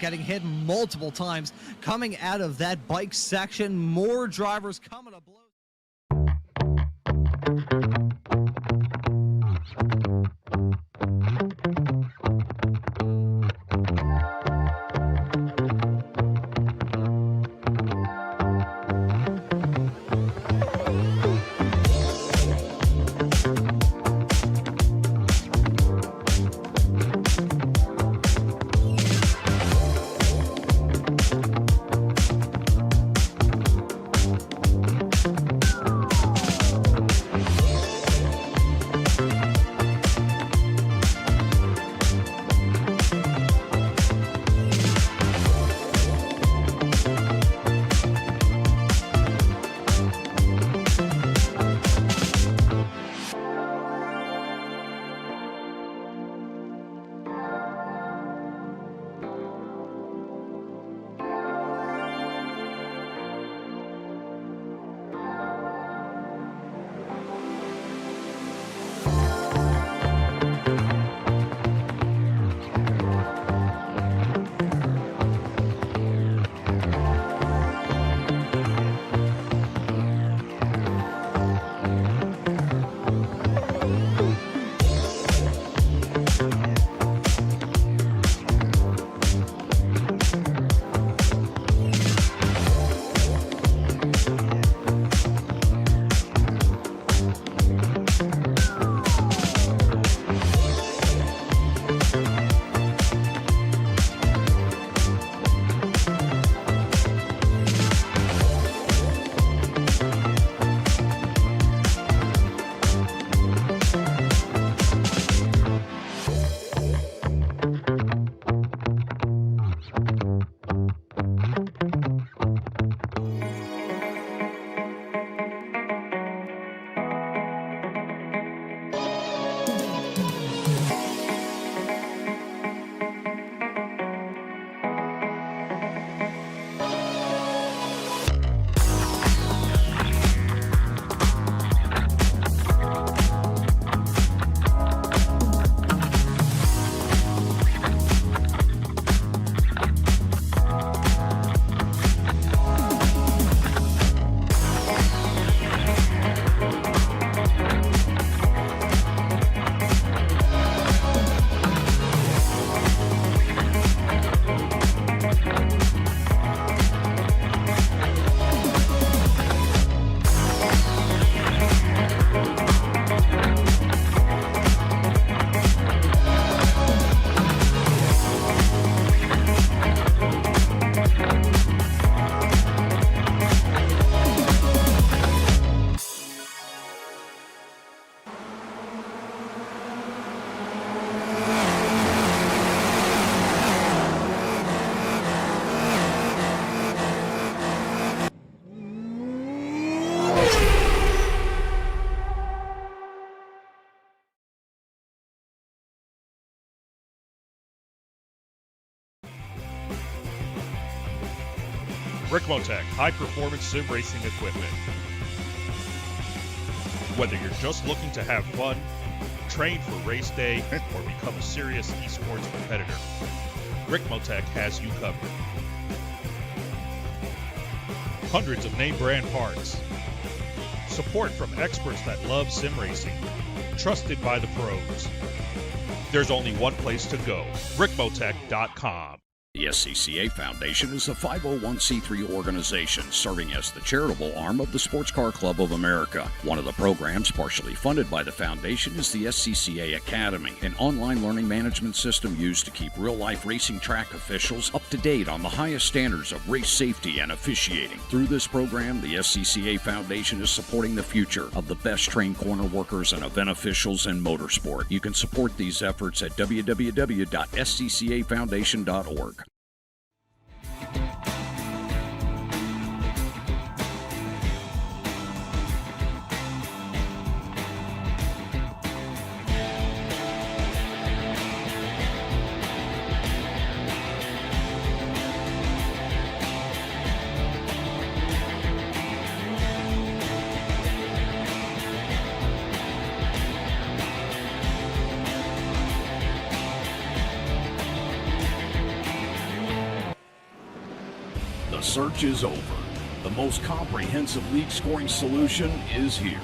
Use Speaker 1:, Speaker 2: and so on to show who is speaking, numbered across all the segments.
Speaker 1: getting hit multiple times coming out of that bike section. More drivers coming to blows.
Speaker 2: Ricmotech high-performance sim racing equipment. Whether you're just looking to have fun, train for race day, or become a serious esports competitor, Ricmotech has you covered. Hundreds of name brand parts. Support from experts that love sim racing. Trusted by the pros. There's only one place to go, Ricmotech.com.
Speaker 3: The SCCA Foundation is a 501c3 organization serving as the charitable arm of the Sports Car Club of America. One of the programs partially funded by the foundation is the SCCA Academy, an online learning management system used to keep real-life racing track officials up to date on the highest standards of race safety and officiating. Through this program, the SCCA Foundation is supporting the future of the best trained corner workers and event officials in motorsport. You can support these efforts at www.sccafoundation.org. search is over. The most comprehensive league scoring solution is here,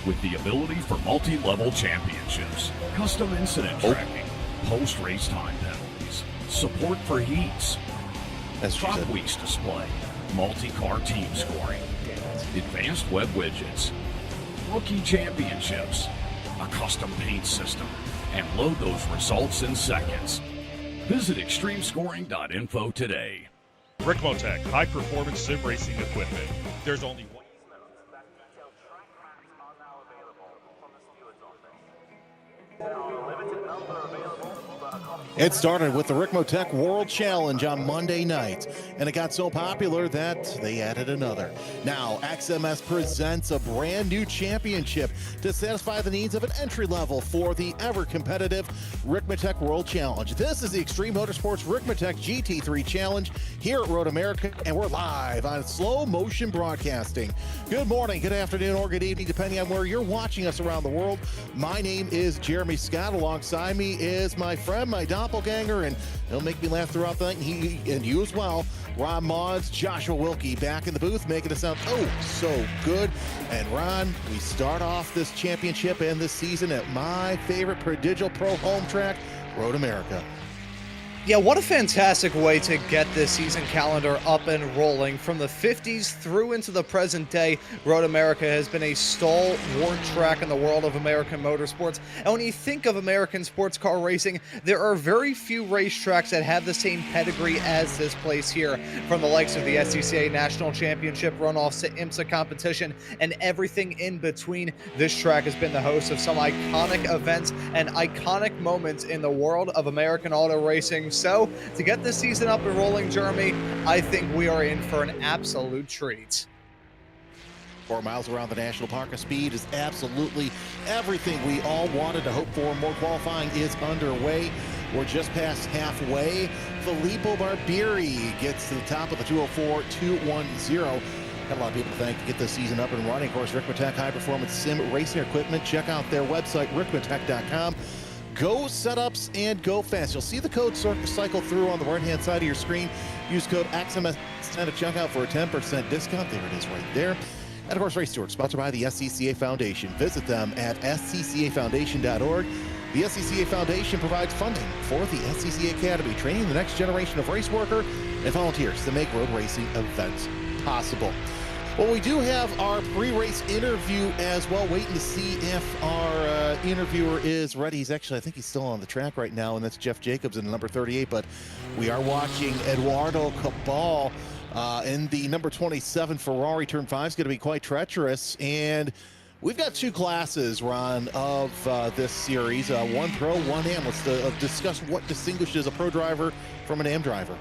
Speaker 3: with the ability for multi-level championships, custom incident tracking, post-race time penalties, support for heats, top weeks display, multi-car team scoring, advanced web widgets, rookie championships, a custom paint system, and load those results in seconds. Visit extremescoring.info today.
Speaker 2: Ricmotech high-performance sim racing equipment. There's only one.
Speaker 4: It started with the Ricmotech World Challenge on Monday night, and it got so popular that they added another. Now, XMS presents a brand new championship to satisfy the needs of an entry level for the ever-competitive Ricmotech World Challenge. This is the Extreme Motorsports Ricmotech GT3 Challenge here at Road America, and we're live on slow motion broadcasting. Good morning, good afternoon, or good evening, depending on where you're watching us around the world. My name is Jeremy Scott. Alongside me is my friend, my doppelganger, and he'll make me laugh throughout the night, and you as well. Ron Maunz, Joshua Wilkie back in the booth, making it sound so good. And Ron, we start off this championship and this season at my favorite Prodigal Pro home track, Road America.
Speaker 1: Yeah, what a fantastic way to get this season calendar up and rolling. From the 50s through into the present day, Road America has been a stalwart track in the world of American motorsports. And when you think of American sports car racing, there are very few racetracks that have the same pedigree as this place here. From the likes of the SCCA National Championship runoffs to IMSA competition and everything in between, this track has been the host of some iconic events and iconic moments in the world of American auto racing. So, to get this season up and rolling, Jeremy, I think we are in for an absolute treat.
Speaker 4: 4 miles around the National Park of Speed is absolutely everything we all wanted to hope for. More qualifying is underway. We're just past halfway. Filippo Barbieri gets to the top of the 204-210. Got a lot of people to thank to get this season up and running. Of course, Ricmotech High Performance Sim Racing Equipment. Check out their website, ricmotech.com. Go setups and go fast. You'll see the code cycle through on the right-hand side of your screen. Use code XMS10 at checkout for a 10% discount. There it is right there. And of course, Race Steward, sponsored by the SCCA Foundation. Visit them at sccafoundation.org. The SCCA Foundation provides funding for the SCCA Academy, training the next generation of race worker and volunteers to make road racing events possible. Well, we do have our pre-race interview as well, waiting to see if our interviewer is ready. He's actually, I think he's still on the track right now, and that's Jeff Jacobs in number 38, but we are watching Eduardo Cabal in the number 27 Ferrari. Turn 5 is going to be quite treacherous, and we've got two classes, Ron, of this series, one pro, one AM. Let's discuss what distinguishes a pro driver from an AM driver.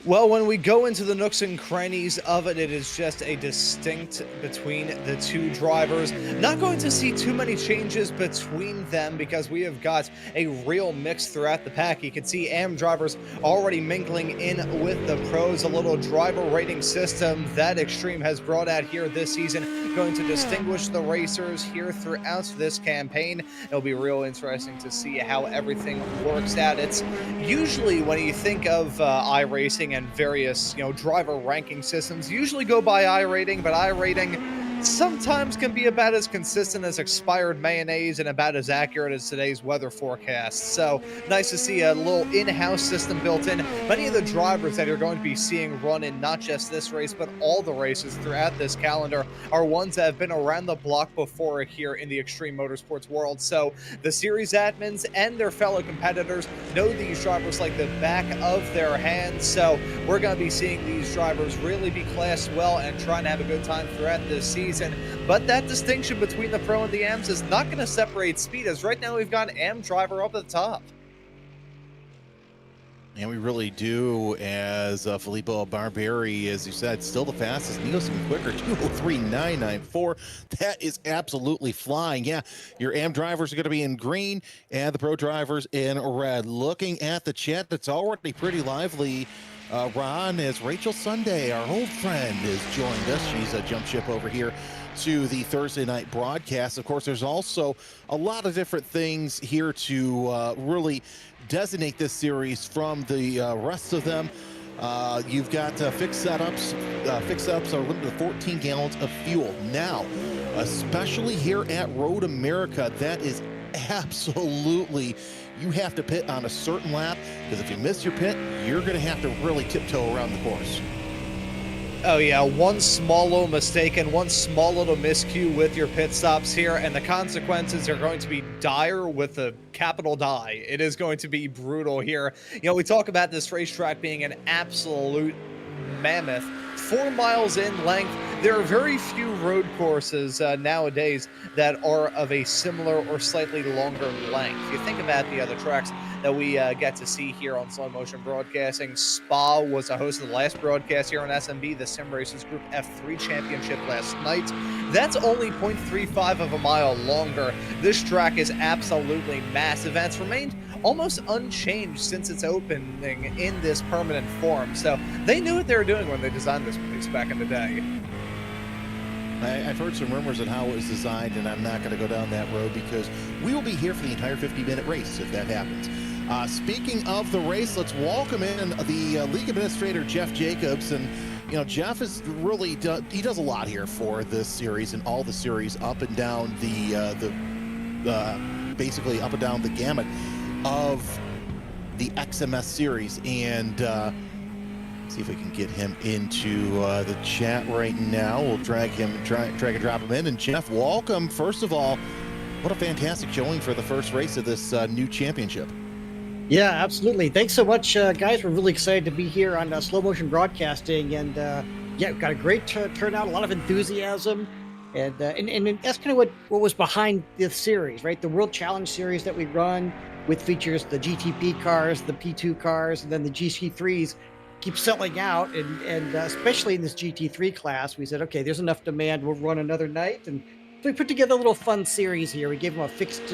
Speaker 1: Well, when we go into the nooks and crannies of it, it is just a distinct between the two drivers. Not going to see too many changes between them because we have got a real mix throughout the pack. You can see AM drivers already mingling in with the pros. A little driver rating system that Extreme has brought out here this season, going to distinguish the racers here throughout this campaign. It'll be real interesting to see how everything works out. It's usually when you think of iRacing and various, driver ranking systems, usually go by iRating, but iRating sometimes can be about as consistent as expired mayonnaise and about as accurate as today's weather forecast. So nice to see a little in-house system built in. Many of the drivers that you're going to be seeing run in not just this race, but all the races throughout this calendar are ones that have been around the block before here in the extreme motorsports world. So the series admins and their fellow competitors know these drivers like the back of their hands. So we're going to be seeing these drivers really be classed well and trying to have a good time throughout this season. But that distinction between the pro and the AMs is not going to separate speed, as right now we've got an AM driver up at the top.
Speaker 4: And we really do, as Filippo Barbieri, as you said, still the fastest. Neil's even quicker, 203.994. That is absolutely flying. Yeah, your AM drivers are going to be in green and the pro drivers in red. Looking at the chat, that's already pretty lively. Ron, as Rachel Sunday, our old friend, has joined us. She's jumped ship over here to the Thursday night broadcast. Of course, there's also a lot of different things here to really designate this series from the rest of them. You've got fixed setups. Fixed setups are limited to 14 gallons of fuel. Now, especially here at Road America, that is absolutely, you have to pit on a certain lap, because if you miss your pit, you're going to have to really tiptoe around the course.
Speaker 1: Oh yeah, one small little mistake and one small little miscue with your pit stops here, and the consequences are going to be dire with a capital die. It is going to be brutal here. You know, we talk about this racetrack being an absolute mammoth. 4 miles in length. There are very few road courses nowadays that are of a similar or slightly longer length. You think about the other tracks that we get to see here on Slow Motion Broadcasting. Spa was a host of the last broadcast here on SMB, the Sim Racers Group F3 Championship last night. That's only 0.35 of a mile longer. This track is absolutely massive, and it's remained almost unchanged since its opening in this permanent form. So they knew what they were doing when they designed this place back in the day.
Speaker 4: I've heard some rumors on how it was designed, and I'm not going to go down that road because we will be here for the entire 50-minute race if that happens. Speaking of the race, let's welcome in the league administrator, Jeff Jacobs. And, you know, Jeff is really, he does a lot here for this series and all the series up and down basically up and down the gamut of the XMS series. And see if we can get him into the chat right now. We'll drag and drop him in. And Jeff, welcome. First of all, what a fantastic showing for the first race of this new championship.
Speaker 5: Yeah, absolutely. Thanks so much, guys. We're really excited to be here on Slow Motion Broadcasting, and yeah, we've got a great turnout, a lot of enthusiasm, and that's kind of what was behind this series, right? The World Challenge series that we run, with features the GTP cars, the P2 cars, and then the GT3s, keep selling out, and especially in this GT3 class, we said, okay, there's enough demand, we'll run another night. And so we put together a little fun series here. We gave them a fixed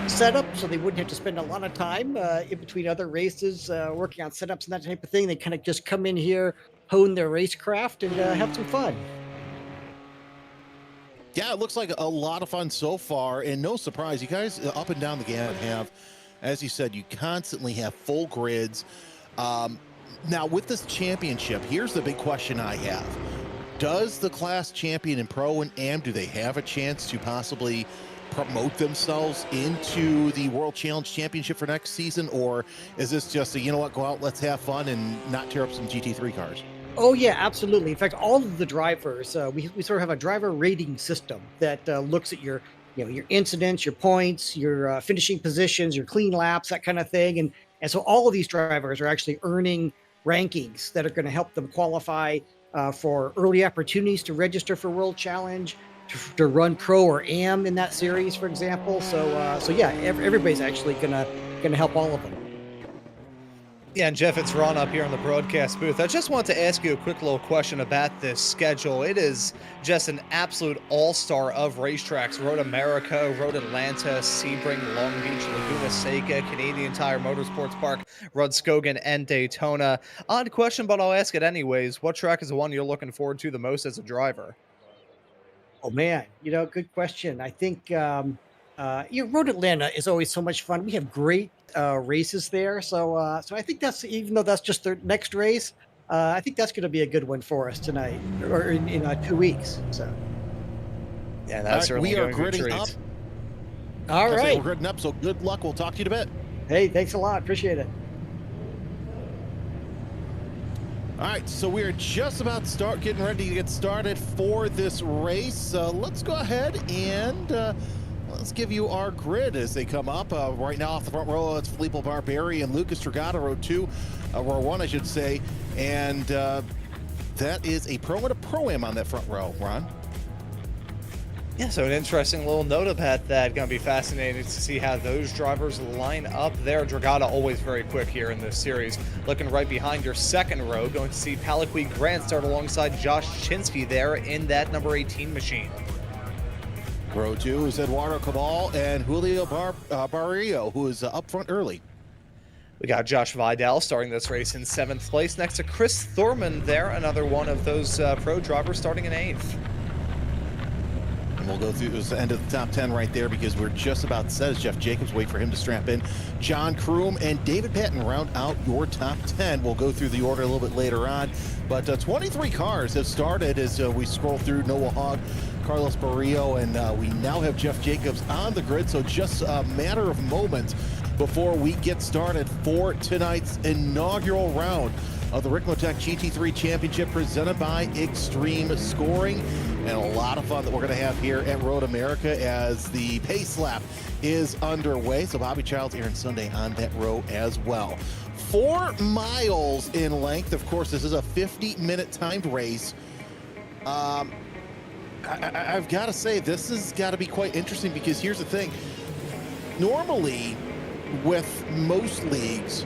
Speaker 5: setup so they wouldn't have to spend a lot of time in between other races working on setups and that type of thing. They kind of just come in here, hone their racecraft, and have some fun.
Speaker 4: Yeah, it looks like a lot of fun so far, and no surprise, you guys up and down the gamut have, as you said, you constantly have full grids. Now, with this championship, here's the big question I have. Does the class champion in Pro and Am, do they have a chance to possibly promote themselves into the World Challenge Championship for next season? Or is this just a, you know what, go out, let's have fun and not tear up some GT3 cars?
Speaker 5: Oh, yeah, absolutely. In fact, all of the drivers, we sort of have a driver rating system that looks at your incidents, your points, your finishing positions, your clean laps, that kind of thing. And so all of these drivers are actually earning rankings that are going to help them qualify for early opportunities to register for World Challenge, to run Pro or Am in that series, for example. So yeah, everybody's actually gonna help all of them.
Speaker 1: Yeah, and Jeff, it's Ron up here in the broadcast booth. I just want to ask you a quick little question about this schedule. It is just an absolute all-star of racetracks. Road America, Road Atlanta, Sebring, Long Beach, Laguna Seca, Canadian Tire Motorsports Park, Rudskogan, and Daytona. Odd question, but I'll ask it anyways. What track is the one you're looking forward to the most as a driver?
Speaker 5: Oh, man, good question. I think Road Atlanta is always so much fun. We have great races there. So I think that's, even though that's just their next race, I think that's going to be a good one for us tonight, or in 2 weeks. So
Speaker 1: yeah, that's
Speaker 4: right, we are gridding up.
Speaker 5: All right,
Speaker 4: we're gridding up. So good luck. We'll talk to you in a bit.
Speaker 5: Hey, thanks a lot. Appreciate it.
Speaker 4: All right, so we are just about getting ready to get started for this race. Let's go ahead and let's give you our grid as they come up. Right now off the front row, it's Filippo Barberi and Lucas Dragata, row 2, row 1, I should say. And that is a Pro and a Pro-Am on that front row, Ron.
Speaker 1: Yeah, so an interesting little note about that. Going to be fascinating to see how those drivers line up there. Dragata always very quick here in this series. Looking right behind your second row, going to see Paliqui Grant start alongside Josh Chinsky there in that number 18 machine.
Speaker 4: Row 2 is Eduardo Cabal and Julio Barrio, who is up front early.
Speaker 1: We got Josh Vidal starting this race in 7th place, next to Chris Thorman there, another one of those pro drivers starting in 8th.
Speaker 4: And we'll go through the end of the top 10 right there because we're just about set as Jeff Jacobs wait for him to strap in. John Kroom and David Patton round out your top 10. We'll go through the order a little bit later on. But 23 cars have started as we scroll through. Noah Hogg, Carlos Barrio, and we now have Jeff Jacobs on the grid. So just a matter of moments before we get started for tonight's inaugural round of the Ricmotech GT3 Championship presented by Extreme Scoring. And a lot of fun that we're going to have here at Road America as the pace lap is underway. So Bobby Childs, Aaron Sunday on that row as well. 4 miles in length. Of course, this is a 50-minute timed race. I've got to say, this has got to be quite interesting because here's the thing. Normally, with most leagues,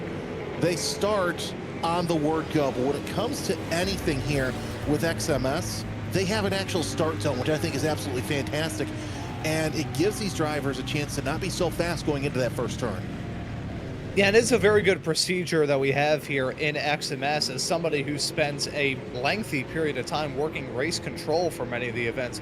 Speaker 4: they start on the word go. But when it comes to anything here with XMS, they have an actual start zone, which I think is absolutely fantastic. And it gives these drivers a chance to not be so fast going into that first turn.
Speaker 1: Yeah, it is a very good procedure that we have here in XMS as somebody who spends a lengthy period of time working race control for many of the events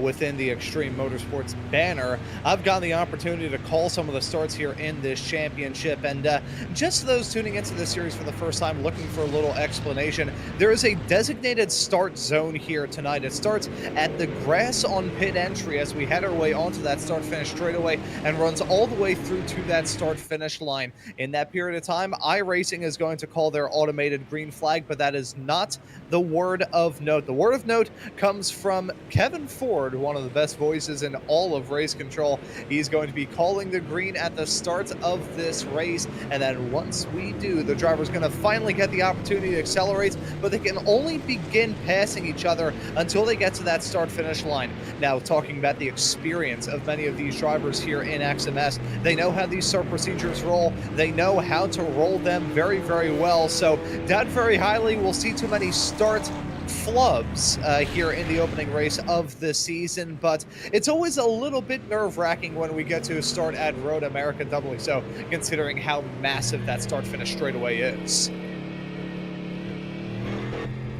Speaker 1: within the Extreme Motorsports banner. I've gotten the opportunity to call some of the starts here in this championship, and just those tuning into this series for the first time looking for a little explanation, there is a designated start zone here tonight. It starts at the grass on pit entry as we head our way onto that start-finish straightaway and runs all the way through to that start-finish line. In that period of time, iRacing is going to call their automated green flag, but that is not the word of note. The word of note comes from Kevin Ford, one of the best voices in all of race control. He's going to be calling the green at the start of this race, and then once we do, the driver's going to finally get the opportunity to accelerate, but they can only begin passing each other until they get to that start-finish line. Now, talking about the experience of many of these drivers here in XMS, they know how these start procedures roll. They know how to roll them very, very well. So doubt very highly we'll see too many start flubs here in the opening race of the season, but it's always a little bit nerve-wracking when we get to start at Road America, doubly so considering how massive that start-finish straightaway is.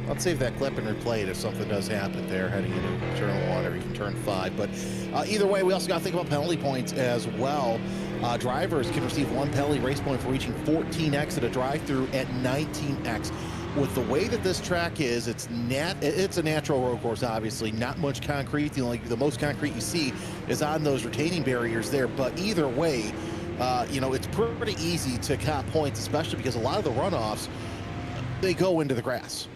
Speaker 4: I'll save that clip and replay it if something does happen there heading into turn 1 or even turn 5. But either way, we also got to think about penalty points as well. Drivers can receive 1 penalty race point for reaching 14x at a drive-through at 19x. With the way that this track is, it's a natural road course, obviously. Not much concrete. The most concrete you see is on those retaining barriers there. But either way, it's pretty easy to cop points, especially because a lot of the runoffs, they go into the grass.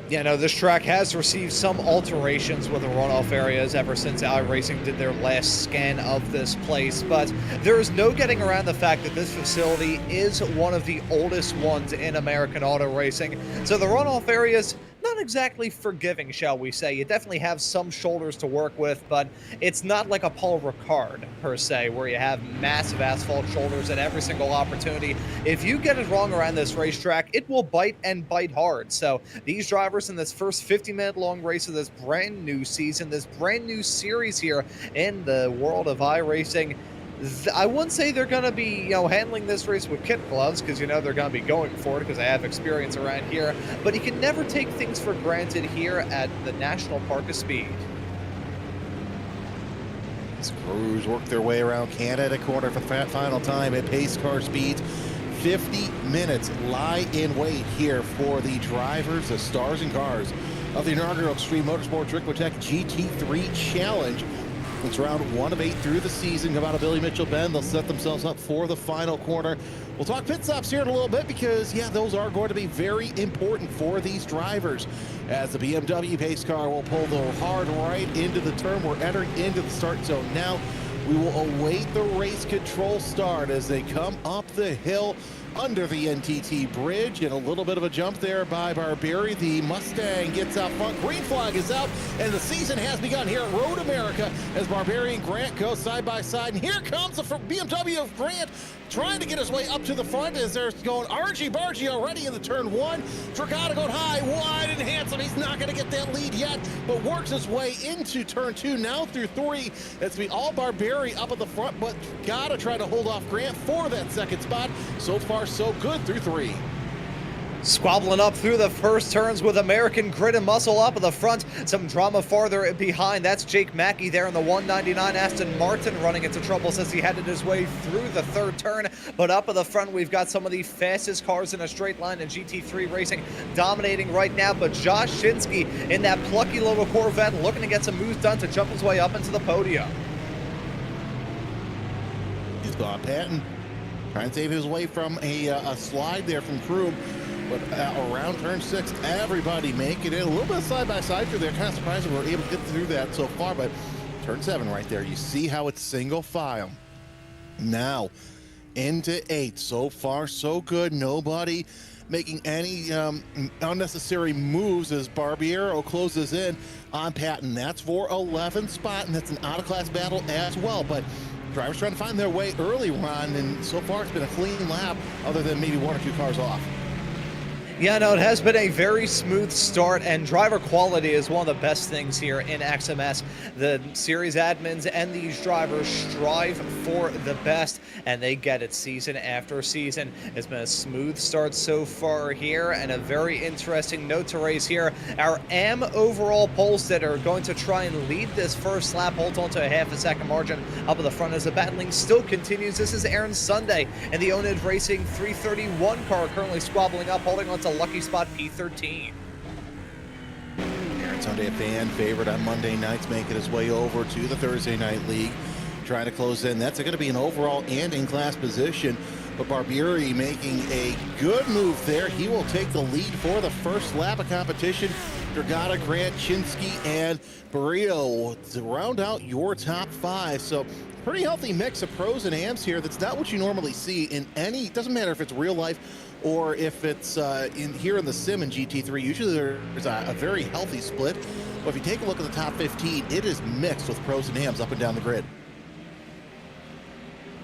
Speaker 1: Yeah, no, this track has received some alterations with the runoff areas ever since iRacing did their last scan of this place, but there is no getting around the fact that this facility is one of the oldest ones in American auto racing. So the runoff areas, not exactly forgiving, shall we say. You definitely have some shoulders to work with, but it's not like a Paul Ricard, per se, where you have massive asphalt shoulders at every single opportunity. If you get it wrong around this racetrack, it will bite and bite hard. So these drivers in this first 50-minute long race of this brand new season, this brand new series here in the world of iRacing, I wouldn't say they're going to be, handling this race with kit gloves because, they're going to be going for it because they have experience around here. But you can never take things for granted here at the National Park of Speed.
Speaker 4: As crews work their way around Canada corner for the final time at pace car speeds. 50 minutes lie in wait here for the drivers, the stars and cars of the inaugural Extreme Motorsports Ricmotech GT3 Challenge. It's round 1 of 8 through the season. Come out of Billy Mitchell Bend. They'll set themselves up for the final corner. We'll talk pit stops here in a little bit because, those are going to be very important for these drivers. As the BMW pace car will pull the hard right into the turn. We're entering into the start zone now. We will await the race control start as they come up the hill under the NTT bridge, and a little bit of a jump there by Barbieri. The Mustang gets out front. Green flag is out, and the season has begun here at Road America as Barbieri and Grant go side by side. And here comes the BMW of Grant trying to get his way up to the front as they're going argy-bargy already in the turn 1. Tricata going high, wide, and handsome. He's not going to get that lead yet, but works his way into turn 2, now through 3. It's be all Barbieri up at the front, but gotta try to hold off Grant for that second spot. So far, so good through 3.
Speaker 1: Squabbling up through the first turns with American grit and muscle up at the front. Some drama farther behind. That's Jake Mackey there in the 199. Aston Martin running into trouble as he headed his way through the third turn. But up at the front, we've got some of the fastest cars in a straight line in GT3 racing dominating right now. But Josh Shinsky in that plucky little Corvette looking to get some moves done to jump his way up into the podium.
Speaker 4: He's gone Patton trying to save his way from a slide there from Kroom. But around turn 6, everybody making it a little bit side-by-side through there. Kind of surprised we were able to get through that so far, but turn 7 right there. You see how it's single file. Now, into 8. So far, so good. Nobody making any unnecessary moves as Barbiero closes in on Patton. That's for 11th spot, and that's an out-of-class battle as well. But drivers trying to find their way early, Ron, and so far it's been a clean lap other than maybe 1 or 2 cars off.
Speaker 1: Yeah, no, it has been a very smooth start, and driver quality is one of the best things here in XMS. The series admins and these drivers strive for the best, and they get it season after season. It's been a smooth start so far here, and a very interesting note to raise here. Our AM overall poles that are going to try and lead this first lap holds on to a half a second margin up at the front as the battling still continues. This is Aaron Sunday and the Onid Racing 331 car currently squabbling up, holding on to lucky spot P13.
Speaker 4: Aaron Sunday, a fan favorite on Monday nights, making his way over to the Thursday night league, trying to close in. That's going to be an overall and in-class position, but Barbieri making a good move there. He will take the lead for the first lap of competition. Dragata, Grant, Chinsky, and Barrio to round out your top 5. So pretty healthy mix of pros and AMs here. That's not what you normally see in any, doesn't matter if it's real life or if it's here in the sim in GT3. Usually there's a very healthy split. But if you take a look at the top 15, it is mixed with pros and AMs up and down the grid.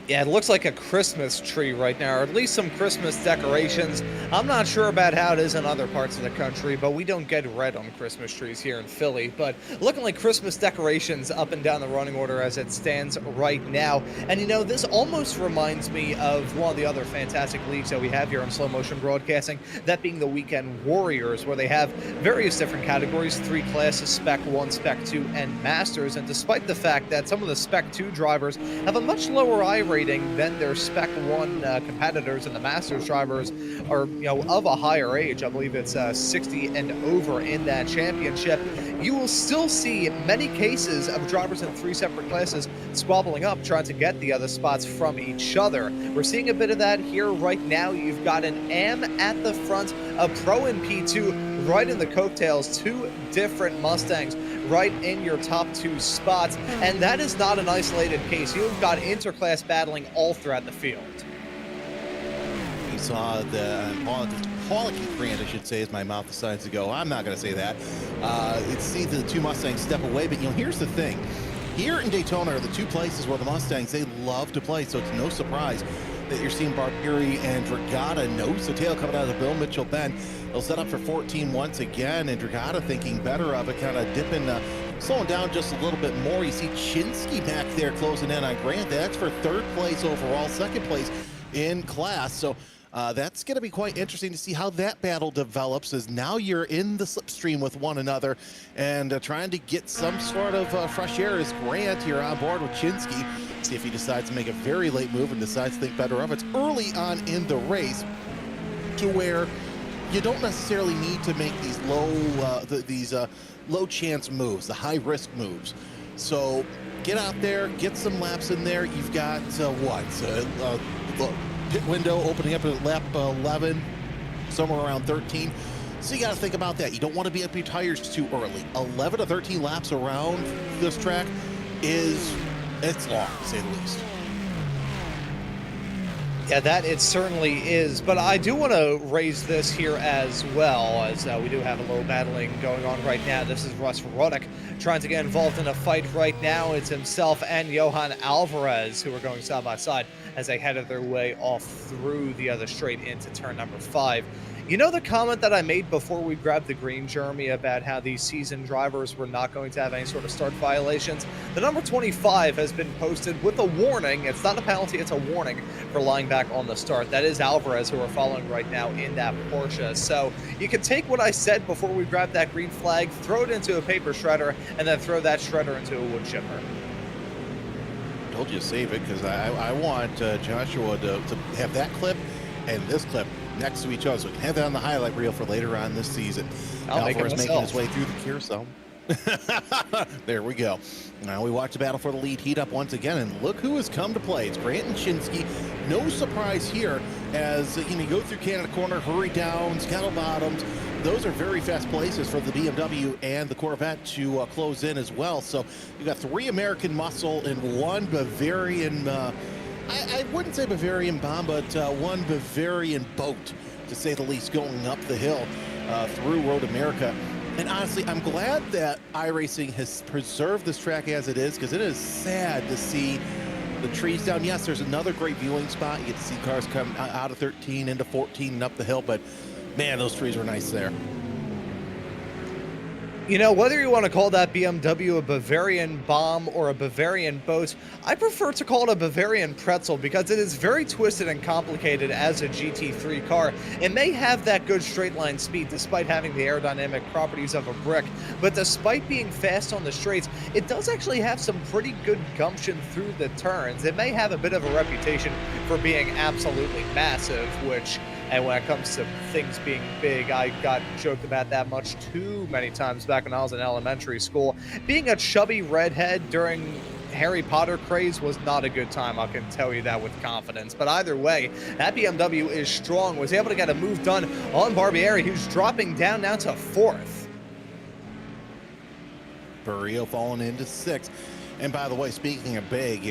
Speaker 1: Yeah, it looks like a Christmas tree right now, or at least some Christmas decorations. I'm not sure about how it is in other parts of the country, but we don't get red on Christmas trees here in Philly. But looking like Christmas decorations up and down the running order as it stands right now. And you know, this almost reminds me of one of the other fantastic leagues that we have here on Slow Motion Broadcasting, that being the Weekend Warriors, where they have various different categories, 3 classes, Spec 1, Spec 2, and Masters. And despite the fact that some of the Spec 2 drivers have a much lower I rating than their Spec 1 competitors, and the Masters drivers are, you know, of a higher age. I believe it's 60 and over in that championship. You will still see many cases of drivers in 3 separate classes squabbling up, trying to get the other spots from each other. We're seeing a bit of that here right now. You've got an AM at the front, a Pro in P2, right in the coattails, 2 different Mustangs right in your top 2 spots, and that is not an isolated case. You've got interclass battling all throughout the field.
Speaker 4: You saw the Paulicky brand, I should say, as my mouth decides to go. I'm not going to say that. It seems the 2 Mustangs step away, but you know, here's the thing. Here in Daytona are the 2 places where the Mustangs, they love to play, so it's no surprise that you're seeing Barbieri and Dragata nose to tail coming out of the Bill Mitchell bend. They'll set up for 14 once again, and Dragata thinking better of it, kind of dipping, slowing down just a little bit more. You see Chinsky back there closing in on Grant. That's for 3rd place overall, 2nd place in class. So that's going to be quite interesting to see how that battle develops, as now you're in the slipstream with one another and trying to get some sort of fresh air as Grant here on board with Chinsky. See if he decides to make a very late move and decides to think better of it. It's early on in the race to where you don't necessarily need to make these low chance moves, the high risk moves. So get out there, get some laps in there. You've got pit window opening up at lap 11, somewhere around 13. So you got to think about that. You don't want to be up your tires too early. 11 to 13 laps around this track it's long, to say the least.
Speaker 1: Yeah, that it certainly is, but I do want to raise this here as well, as we do have a little battling going on right now. This is Russ Ruddick trying to get involved in a fight right now. It's himself and Johan Alvarez who are going side by side as they headed their way off through the other straight into turn number 5. You know the comment that I made before we grabbed the green, Jeremy, about how these seasoned drivers were not going to have any sort of start violations? The number 25 has been posted with a warning. It's not a penalty, it's a warning for lying back on the start. That is Alvarez, who we're following right now in that Porsche. So you can take what I said before we grabbed that green flag, throw it into a paper shredder, and then throw that shredder into a wood chipper.
Speaker 4: Told you to save it, because I want Joshua to have that clip and this clip next to each other, so we can have that on the highlight reel for later on this season. Alvarez making his way through the carousel. There we go. Now we watch the battle for the lead heat up once again, and look who has come to play. It's Grant and Shinsky. No surprise here, as you go through Canada Corner, hurry downs, cattle bottoms. Those are very fast places for the BMW and the Corvette to close in as well. So you've got 3 American muscle and 1 Bavarian, I wouldn't say Bavarian bomb, but 1 Bavarian boat, to say the least, going up the hill through Road America. And honestly, I'm glad that iRacing has preserved this track as it is, because it is sad to see the trees down. Yes, there's another great viewing spot. You get to see cars come out of 13 into 14 and up the hill, but man, those trees were nice there.
Speaker 1: You know, whether you want to call that BMW a Bavarian bomb or a Bavarian boat, I prefer to call it a Bavarian pretzel, because it is very twisted and complicated as a GT3 car. It may have that good straight line speed despite having the aerodynamic properties of a brick, but despite being fast on the straights, it does actually have some pretty good gumption through the turns. It may have a bit of a reputation for being absolutely massive, which, and when it comes to things being big, I got joked about that much too many times back when I was in elementary school. Being a chubby redhead during Harry Potter craze was not a good time, I can tell you that with confidence. But either way, that BMW is strong, was able to get a move done on Barbieri, who's dropping down now to 4th.
Speaker 4: Barrio falling into 6th. And by the way, speaking of big,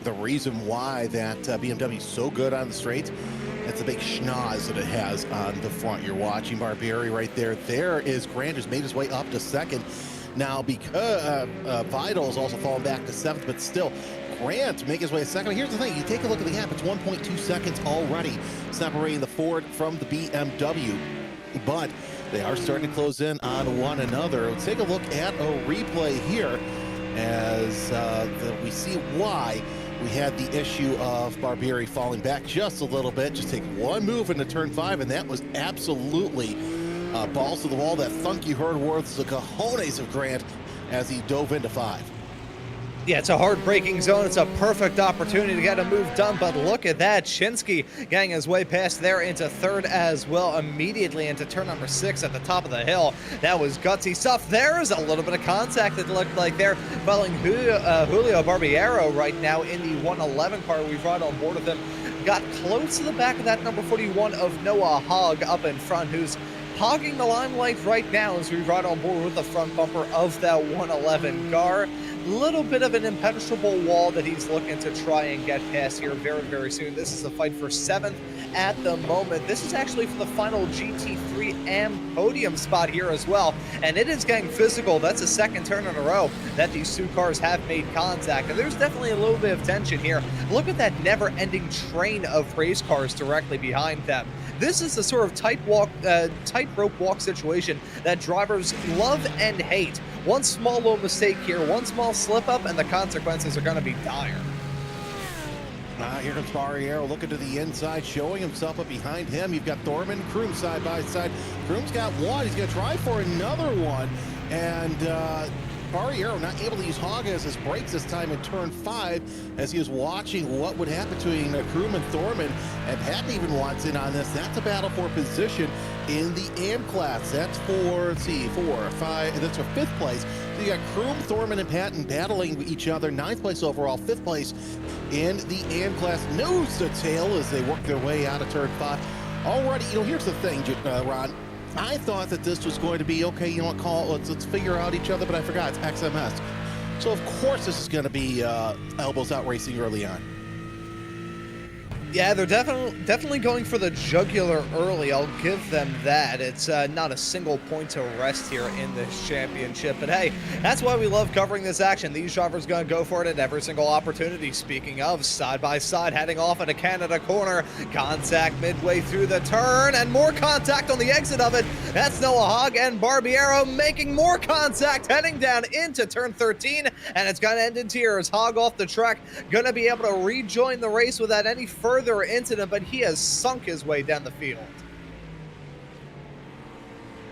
Speaker 4: the reason why that BMW is so good on the straights, that's the big schnoz that it has on the front. You're watching Barbieri right there. There is Grant, who's made his way up to 2nd. Now, because Vidal's also fallen back to 7th, but still, Grant making his way to 2nd. Here's the thing, you take a look at the gap, it's 1.2 seconds already separating the Ford from the BMW. But they are starting to close in on one another. Let's take a look at a replay here as we see why we had the issue of Barbieri falling back just a little bit. Just take one move into turn 5, and that was absolutely balls to the wall. That thunk you heard was the cojones of Grant as he dove into 5.
Speaker 1: Yeah, it's a hard braking zone. It's a perfect opportunity to get a move done, but look at that. Shinsky getting his way past there into 3rd as well, immediately into turn number 6 at the top of the hill. That was gutsy stuff. There's a little bit of contact, it looked like there, following Julio Barbiero right now in the 111 car. We've right on board with him. Got close to the back of that number 41 of Noah Hogg up in front, who's hogging the limelight right now as we ride on board with the front bumper of that 111 car. Little bit of an impenetrable wall that he's looking to try and get past here very, very soon. This is a fight for 7th at the moment. This is actually for the final GT3 AM podium spot here as well, and it is getting physical. That's a 2nd turn in a row that these 2 cars have made contact, and there's definitely a little bit of tension here. Look at that never-ending train of race cars directly behind them. This is the sort of tightrope walk situation that drivers love and hate. One small little mistake here, one small slip up, and the consequences are going to be dire.
Speaker 4: Here comes Barriero looking to the inside, showing himself up behind him. You've got Thorman, Kroom side by side. Kroom's got one. He's going to try for another one. And Barriero not able to use Hogg as his brakes this time in turn 5 as he was watching what would happen between Kroom and Thorman. And Patton even wants in on this. That's a battle for position in the AM class. That's for, let's see, 4, 5, that's for 5th place. So you got Kroom, Thorman, and Patton battling each other. 9th place overall, 5th place in the AM class. Nose to tail as they work their way out of turn 5. Already, here's the thing, Ron. I thought that this was going to be, okay, let's figure out each other, but I forgot, it's XMS. So of course this is going to be elbows out racing early on.
Speaker 1: Yeah, they're definitely going for the jugular early. I'll give them that. It's not a single point to rest here in this championship. But hey, that's why we love covering this action. These drivers going to go for it at every single opportunity. Speaking of, side by side, heading off at a Canada corner. Contact midway through the turn, and more contact on the exit of it. That's Noah Hogg and Barbiero making more contact, heading down into turn 13. And it's going to end in tears. Hogg off the track, going to be able to rejoin the race without any further incident, but he has sunk his way down the field.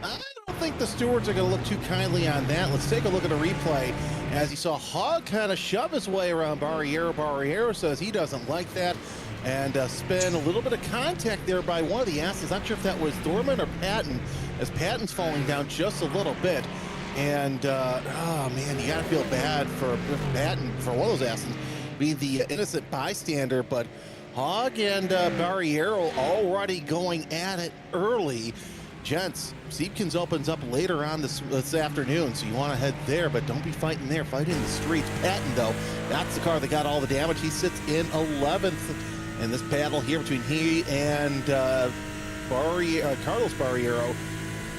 Speaker 4: I don't think the stewards are going to look too kindly on that. Let's take a look at a replay as you saw Hogg kind of shove his way around Barriero. Barriero says he doesn't like that, and spin a little bit of contact there by one of the Astons. Not sure if that was Thorman or Patton, as Patton's falling down just a little bit. And oh man, you got to feel bad for Patton, for one of those Astons being the innocent bystander, but Hogg and Barriero already going at it early. Gents, Siebkens opens up later on this afternoon, so you want to head there, but don't be fighting there. Fight in the streets. Patton, though, that's the car that got all the damage. He sits in 11th in this battle here between he and Carlos Barriero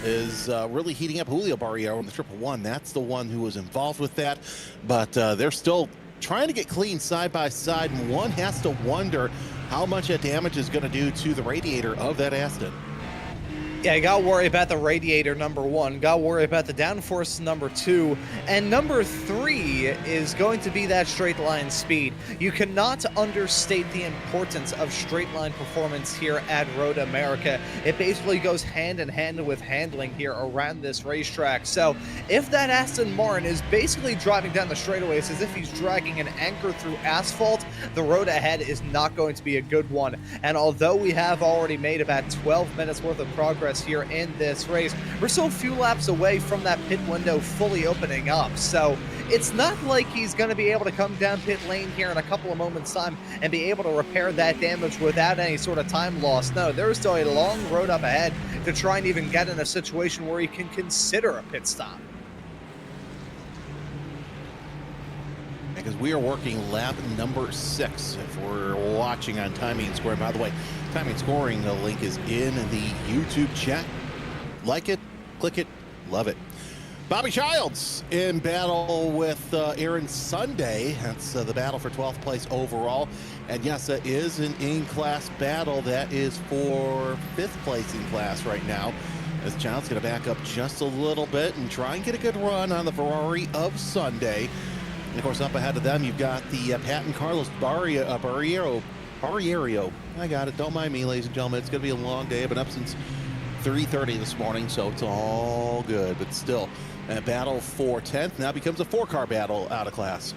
Speaker 4: is really heating up. Julio Barriero in the 111. That's the one who was involved with that, but they're still trying to get clean side by side, and one has to wonder how much that damage is going to do to the radiator of that Aston.
Speaker 1: Yeah, you gotta worry about the radiator, number one. Gotta worry about the downforce, number two. And number three is going to be that straight line speed. You cannot understate the importance of straight line performance here at Road America. It basically goes hand in hand with handling here around this racetrack. So if that Aston Martin is basically driving down the straightaways as if he's dragging an anchor through asphalt, the road ahead is not going to be a good one. And although we have already made about 12 minutes worth of progress here in this race, we're still a few laps away from that pit window fully opening up. So it's not like he's going to be able to come down pit lane here in a couple of moments time and be able to repair that damage without any sort of time loss. No, there's still a long road up ahead to try and even get in a situation where he can consider a pit stop.
Speaker 4: Because we are working lap number 6 if we're watching on Timing and Scoring. By the way, Timing and Scoring, the link is in the YouTube chat. Like it, click it, love it. Bobby Childs in battle with Aaron Sunday. That's the battle for 12th place overall. And yes, that is an in-class battle. That is for 5th place in class right now, as Childs going to back up just a little bit and try and get a good run on the Ferrari of Sunday. And of course, up ahead of them, you've got the Patton Carlos Barriero. I got it. Don't mind me, ladies and gentlemen. It's going to be a long day. I've been up since 3:30 this morning, so it's all good. But still, a battle for 10th now becomes a 4-car battle out of class.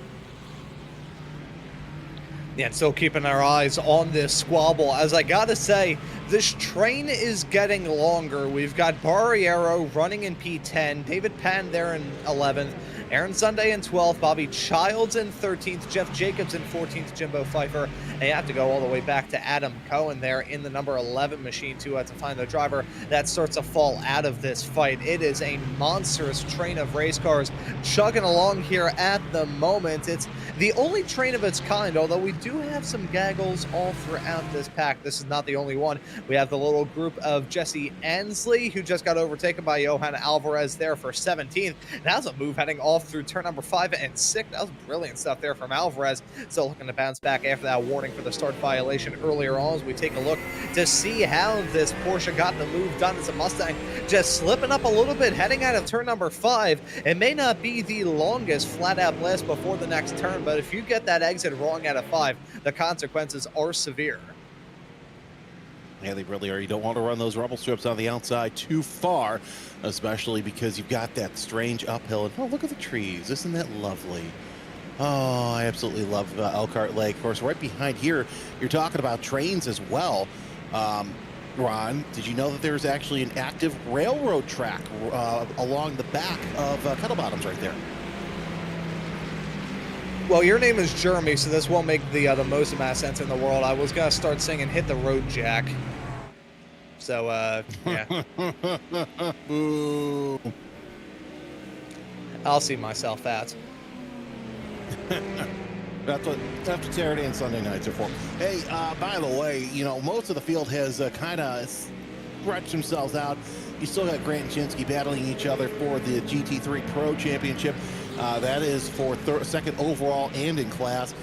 Speaker 1: Yeah, and still keeping our eyes on this squabble. As I gotta say, this train is getting longer. We've got Barriero running in P10, David Pan there in 11th, Aaron Sunday in 12th, Bobby Childs in 13th, Jeff Jacobs in 14th, Jimbo Pfeiffer. And you have to go all the way back to Adam Cohen there in the number 11 machine to find the driver that starts to fall out of this fight. It is a monstrous train of race cars chugging along here at the moment. It's the only train of its kind, although we do have some gaggles all throughout this pack. This is not the only one. We have the little group of Jesse Ansley, who just got overtaken by Johan Alvarez there for 17th. Now's a move heading off through turn number 5 and 6. That was brilliant stuff there from Alvarez. Still looking to bounce back after that warning for the start violation earlier on, as we take a look to see how this Porsche got the move done. As a Mustang just slipping up a little bit heading out of turn number 5. It may not be the longest flat out blast before the next turn, but if you get that exit wrong out of 5, the consequences are severe.
Speaker 4: Yeah, they really are. You don't want to run those rumble strips on the outside too far, especially because you've got that strange uphill. And oh, look at the trees. Isn't that lovely? Oh, I absolutely love Elkhart Lake. Of course, right behind here, you're talking about trains as well. Ron, did you know that there's actually an active railroad track along the back of Kettle Bottoms right there?
Speaker 1: Well, your name is Jeremy, so this won't make the most amount of sense in the world. I was going to start singing Hit the Road, Jack. So, yeah.
Speaker 4: Boo.
Speaker 1: I'll see myself out.
Speaker 4: That's what Saturday and Sunday nights are for. Hey, by the way, you know, most of the field has kind of stretched themselves out. You still got Grant and Chinsky battling each other for the GT3 Pro Championship. That is for second overall and in class.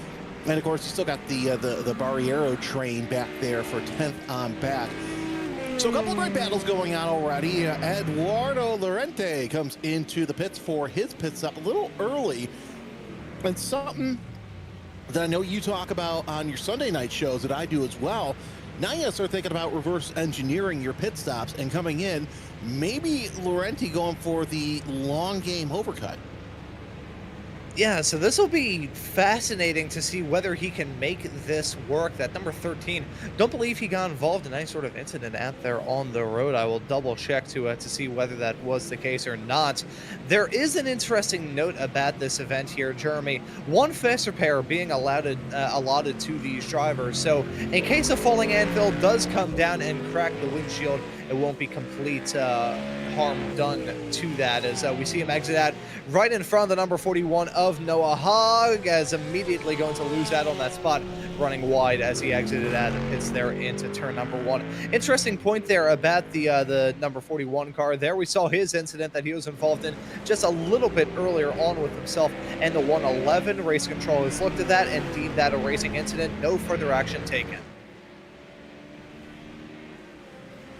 Speaker 4: And of course, you still got the Barriero train back there for 10th on back. So a couple of great battles going on already. Eduardo Lorente comes into the pits for his pit stop a little early. And something that I know you talk about on your Sunday night shows that I do as well. Now you start thinking about reverse engineering your pit stops and coming in, maybe Lorente going for the long game overcut.
Speaker 1: Yeah, so this will be fascinating to see whether he can make this work. That number 13, don't believe he got involved in any sort of incident out there on the road. I will double check to see whether that was the case or not. There is an interesting note about this event here, Jeremy. One fast repair being allotted to these drivers. So in case a falling anvil does come down and crack the windshield, it won't be complete harm done to that, as we see him exit out right in front of the number 41 of Noah Hogg, as immediately going to lose out on that spot, running wide as he exited out of the pits there into turn number 1. Interesting point there about the number 41 car. There we saw his incident that he was involved in just a little bit earlier on with himself and the 111. Race control has looked at that and deemed that a racing incident. No further action taken.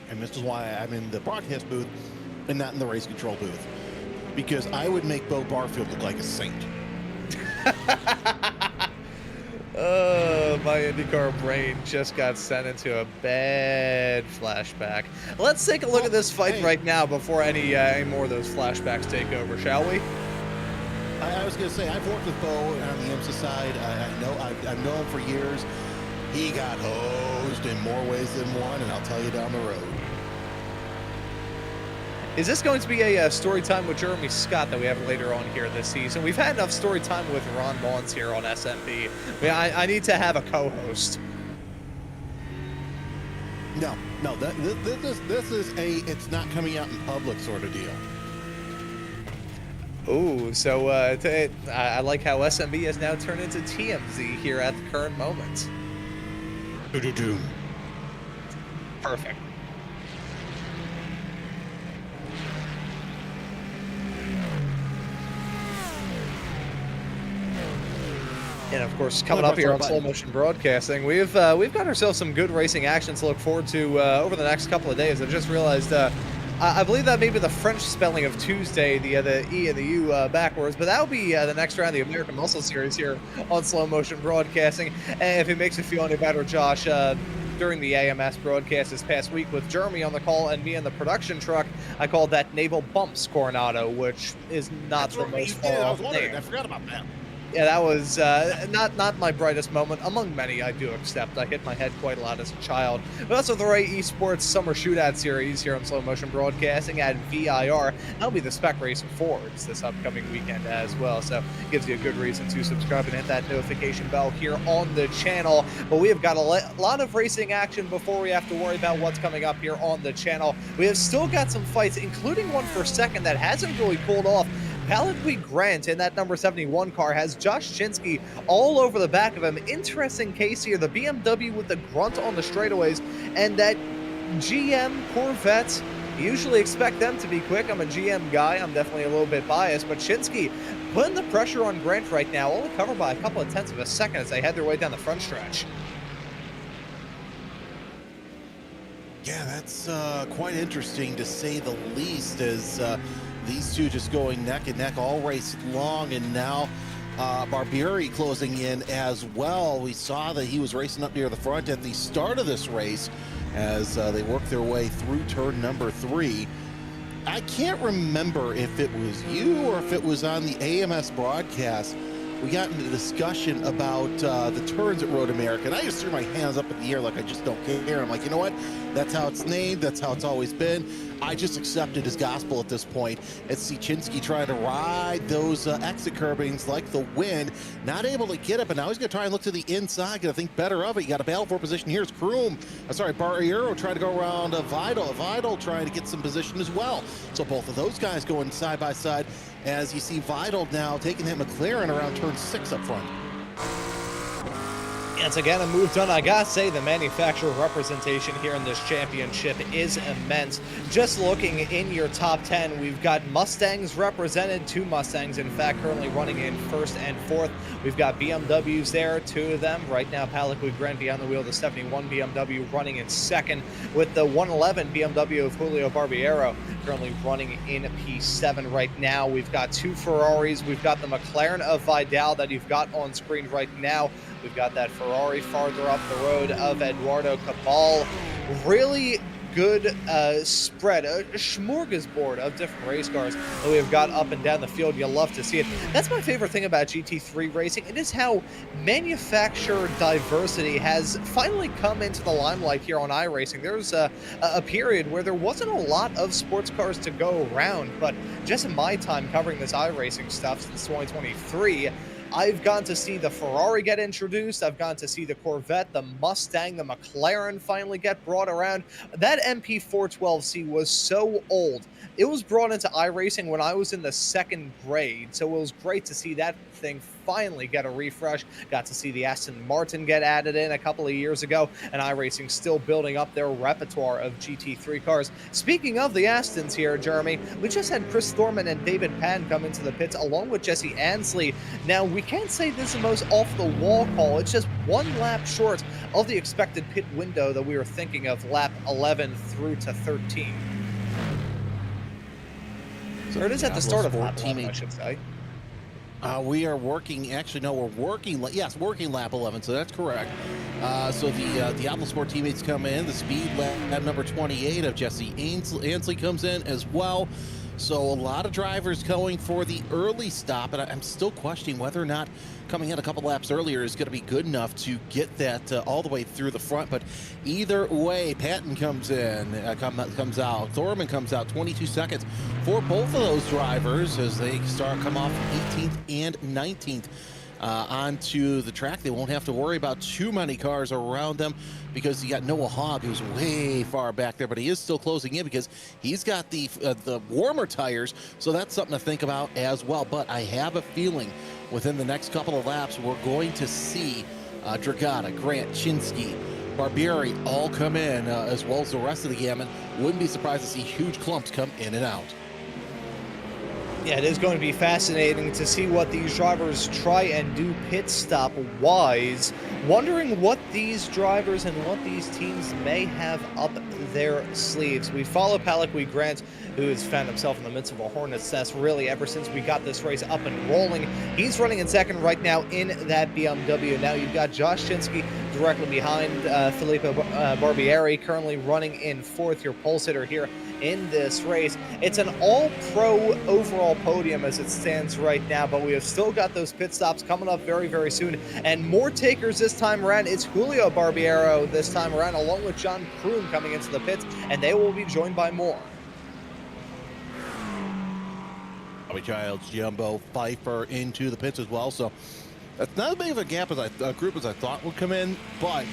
Speaker 4: And this is why I'm in the broadcast booth and not in the race control booth, because I would make Bo Barfield look like a saint.
Speaker 1: Oh, my IndyCar brain just got sent into a bad flashback. Let's take a look at this fight right now before any more of those flashbacks take over, shall we?
Speaker 4: I was going to say, I've worked with Bo on the IMSA side. I've known him for years. He got hosed in more ways than one, and I'll tell you down the road.
Speaker 1: Is this going to be a story time with Jeremy Scott that we have later on here this season? We've had enough story time with Ron Maunz here on SMP. I need to have a co-host.
Speaker 4: No, this is a it's not coming out in public sort of deal.
Speaker 1: Oh, so I like how SMB has now turned into TMZ here at the current moment. Perfect. And of course, coming up here on Slow Motion Broadcasting, we've got ourselves some good racing action to look forward to over the next couple of days. I just realized I believe that may be the French spelling of Tuesday, the E and the U backwards, but that'll be the next round of the American Muscle Series here on Slow Motion Broadcasting. And if it makes you feel any better, Josh, during the AMS broadcast this past week with Jeremy on the call and me in the production truck, I called that Naval Bumps Coronado, which is not the most far-off name.
Speaker 4: I forgot about that.
Speaker 1: Yeah, that was not my brightest moment, among many I do accept. I hit my head quite a lot as a child. But also the Ray Esports Summer Shootout Series here on Slow Motion Broadcasting at VIR. That'll be the Spec Racing Fords this upcoming weekend as well. So it gives you a good reason to subscribe and hit that notification bell here on the channel. But we have got a lot of racing action before we have to worry about what's coming up here on the channel. We have still got some fights, including one for second that hasn't really pulled off. Paladwig Grant in that number 71 car has Josh Chinsky all over the back of him. Interesting case here. The BMW with the grunt on the straightaways, and that GM Corvette. You usually expect them to be quick. I'm a GM guy. I'm definitely a little bit biased, but Chinsky putting the pressure on Grant right now, only covered by a couple of tenths of a second as they head their way down the front stretch.
Speaker 4: Yeah, that's quite interesting to say the least, as these two just going neck and neck all race long, and now Barbieri closing in as well. We saw that he was racing up near the front at the start of this race as they work their way through turn number 3. I can't remember if it was you or if it was on the AMS broadcast. We got into discussion about the turns at Road America, and I just threw my hands up in the air like I just don't care. I'm like, you know what? That's how it's named. That's how it's always been. I just accepted as gospel at this point. And see Chinsky trying to ride those exit curbings like the wind. Not able to get it, but now he's going to try and look to the inside, going to think better of it. You got a battle for position. Here's Barriero trying to go around Vidal. Vidal trying to get some position as well. So both of those guys going side by side as you see Vidal now taking that McLaren around turn 6 up front.
Speaker 1: It's again a move done. I gotta say, the manufacturer representation here in this championship is immense. Just looking in your top 10, we've got Mustangs represented, 2 Mustangs, in fact, currently running in 1st and 4th. We've got BMWs there, 2 of them. Right now, Palique Grant behind the wheel, the 71 BMW running in 2nd, with the 111 BMW of Julio Barbiero currently running in P7 right now. We've got 2 Ferraris. We've got the McLaren of Vidal that you've got on screen right now. We've got that Ferrari farther up the road of Eduardo Cabal. Really good spread, a smorgasbord of different race cars that we've got up and down the field. You'll love to see it. That's my favorite thing about GT3 racing. It is how manufacturer diversity has finally come into the limelight here on iRacing. There was a period where there wasn't a lot of sports cars to go around, but just in my time covering this iRacing stuff since 2023, I've gotten to see the Ferrari get introduced. I've gotten to see the Corvette, the Mustang, the McLaren finally get brought around. That MP412C was so old. It was brought into iRacing when I was in the 2nd grade, so it was great to see that thing finally get a refresh. Got to see the Aston Martin get added in a couple of years ago, and iRacing still building up their repertoire of GT3 cars. Speaking of the Astons here, Jeremy, we just had Chris Thorman and David Patton come into the pits along with Jesse Ansley. Now, we can't say this is the most off-the-wall call. It's just 1 lap short of the expected pit window that we were thinking of, lap 11 through to 13. So it is at the start of lap 11, I should say.
Speaker 4: We are working, actually, no, we're working, yes, working lap 11, so that's correct. So the Diablo Sport teammates come in. The speed lap number 28 of Jesse Ansley comes in as well. So a lot of drivers going for the early stop, and I'm still questioning whether or not coming in a couple laps earlier is going to be good enough to get that all the way through the front. But either way, Patton comes in, comes out. Thorman comes out, 22 seconds for both of those drivers as they come off 18th and 19th. Onto the track. They won't have to worry about too many cars around them because you got Noah Hogg, who's way far back there, but he is still closing in because he's got the warmer tires, so that's something to think about as well. But I have a feeling within the next couple of laps we're going to see Dragata, Grant, Chinsky, Barbieri all come in, as well as the rest of the gamut. Wouldn't be surprised to see huge clumps come in and out.
Speaker 1: Yeah, it is going to be fascinating to see what these drivers try and do pit stop wise. Wondering what these drivers and what these teams may have up their sleeves. We follow Palique Grant, who has found himself in the midst of a hornet's nest really ever since we got this race up and rolling. He's running in 2nd right now in that BMW. Now you've got Josh Chinsky directly behind Filippo Barbieri, currently running in 4th, your pole sitter here in this race. It's an all-pro overall podium as it stands right now, but we have still got those pit stops coming up very, very soon, and more takers this time around. It's Julio Barbiero this time around, along with John Kroon coming into the pits, and they will be joined by more.
Speaker 4: Bobby Childs, Jumbo, Pfeiffer into the pits as well, so that's not as big of a gap as a group as I thought would come in, but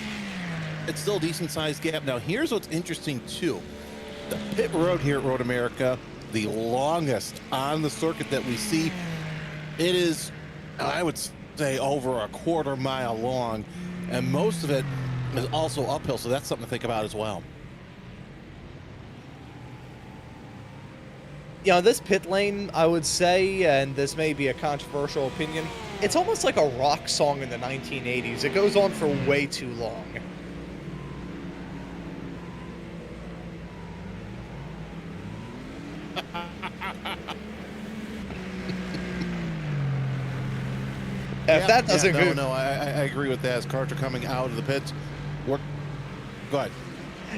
Speaker 4: it's still a decent-sized gap. Now, here's what's interesting, too. The pit road here at Road America, the longest on the circuit that we see, it is, I would say, over a quarter mile long, and most of it is also uphill, so that's something to think about as well.
Speaker 1: You know, this pit lane, I would say, and this may be a controversial opinion, it's almost like a rock song in the 1980s. It goes on for way too long. If that doesn't go...
Speaker 4: No, I agree with that. As cars are coming out of the pits. Go ahead.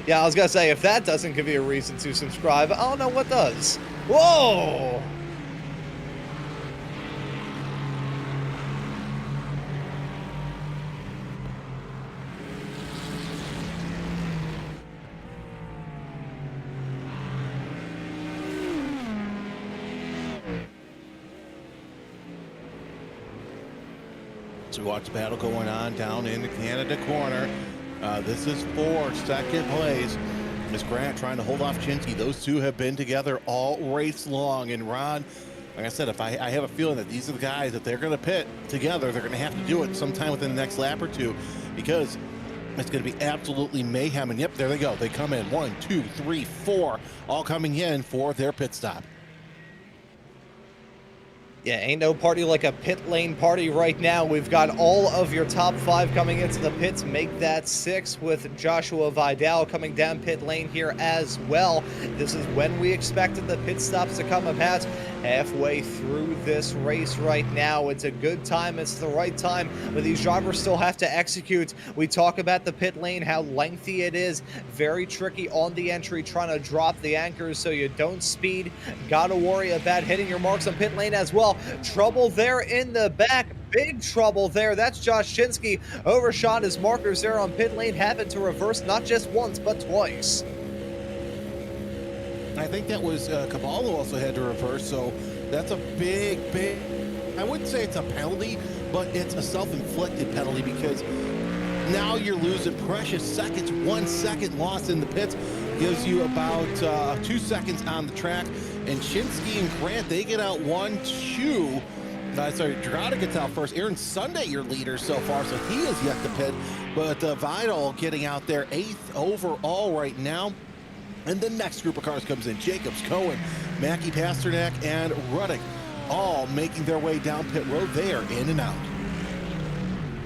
Speaker 1: Yeah, I was going to say, if that doesn't give you a reason to subscribe, I don't know what does. Whoa!
Speaker 4: So we watch the battle going on down in the Canada corner. This is for 2nd place. Miss Grant trying to hold off Chinsky. Those two have been together all race long. And Ron, like I said, if I have a feeling that these are the guys that they're going to pit together, they're going to have to do it sometime within the next lap or two, because it's going to be absolutely mayhem. And yep, there they go. They come in 1, 2, 3, 4, all coming in for their pit stop.
Speaker 1: Yeah, ain't no party like a pit lane party right now. We've got all of your top 5 coming into the pits. Make that 6 with Joshua Vidal coming down pit lane here as well. This is when we expected the pit stops to come about, halfway through this race right now. It's a good time. It's the right time, but these drivers still have to execute. We talk about the pit lane, how lengthy it is. Very tricky on the entry, trying to drop the anchors so you don't speed. Got to worry about hitting your marks on pit lane as well. Trouble there in the back. Big trouble there. That's Josh Shinsky. Overshot his markers there on pit lane, having to reverse not just once, but twice.
Speaker 4: I think that was Caballo also had to reverse, so that's a big, I wouldn't say it's a penalty, but it's a self-inflicted penalty, because now you're losing precious seconds. 1 second lost in the pits gives you about 2 seconds on the track. And Shinsky and Grant, they get out 1, 2. Sorry, Dragata gets out first. Aaron Sunday, your leader so far, so he is yet to pit. But Vidal getting out there 8th overall right now. And the next group of cars comes in. Jacobs, Cohen, Mackie Pasternak, and Ruddick, all making their way down pit road. They are in and out.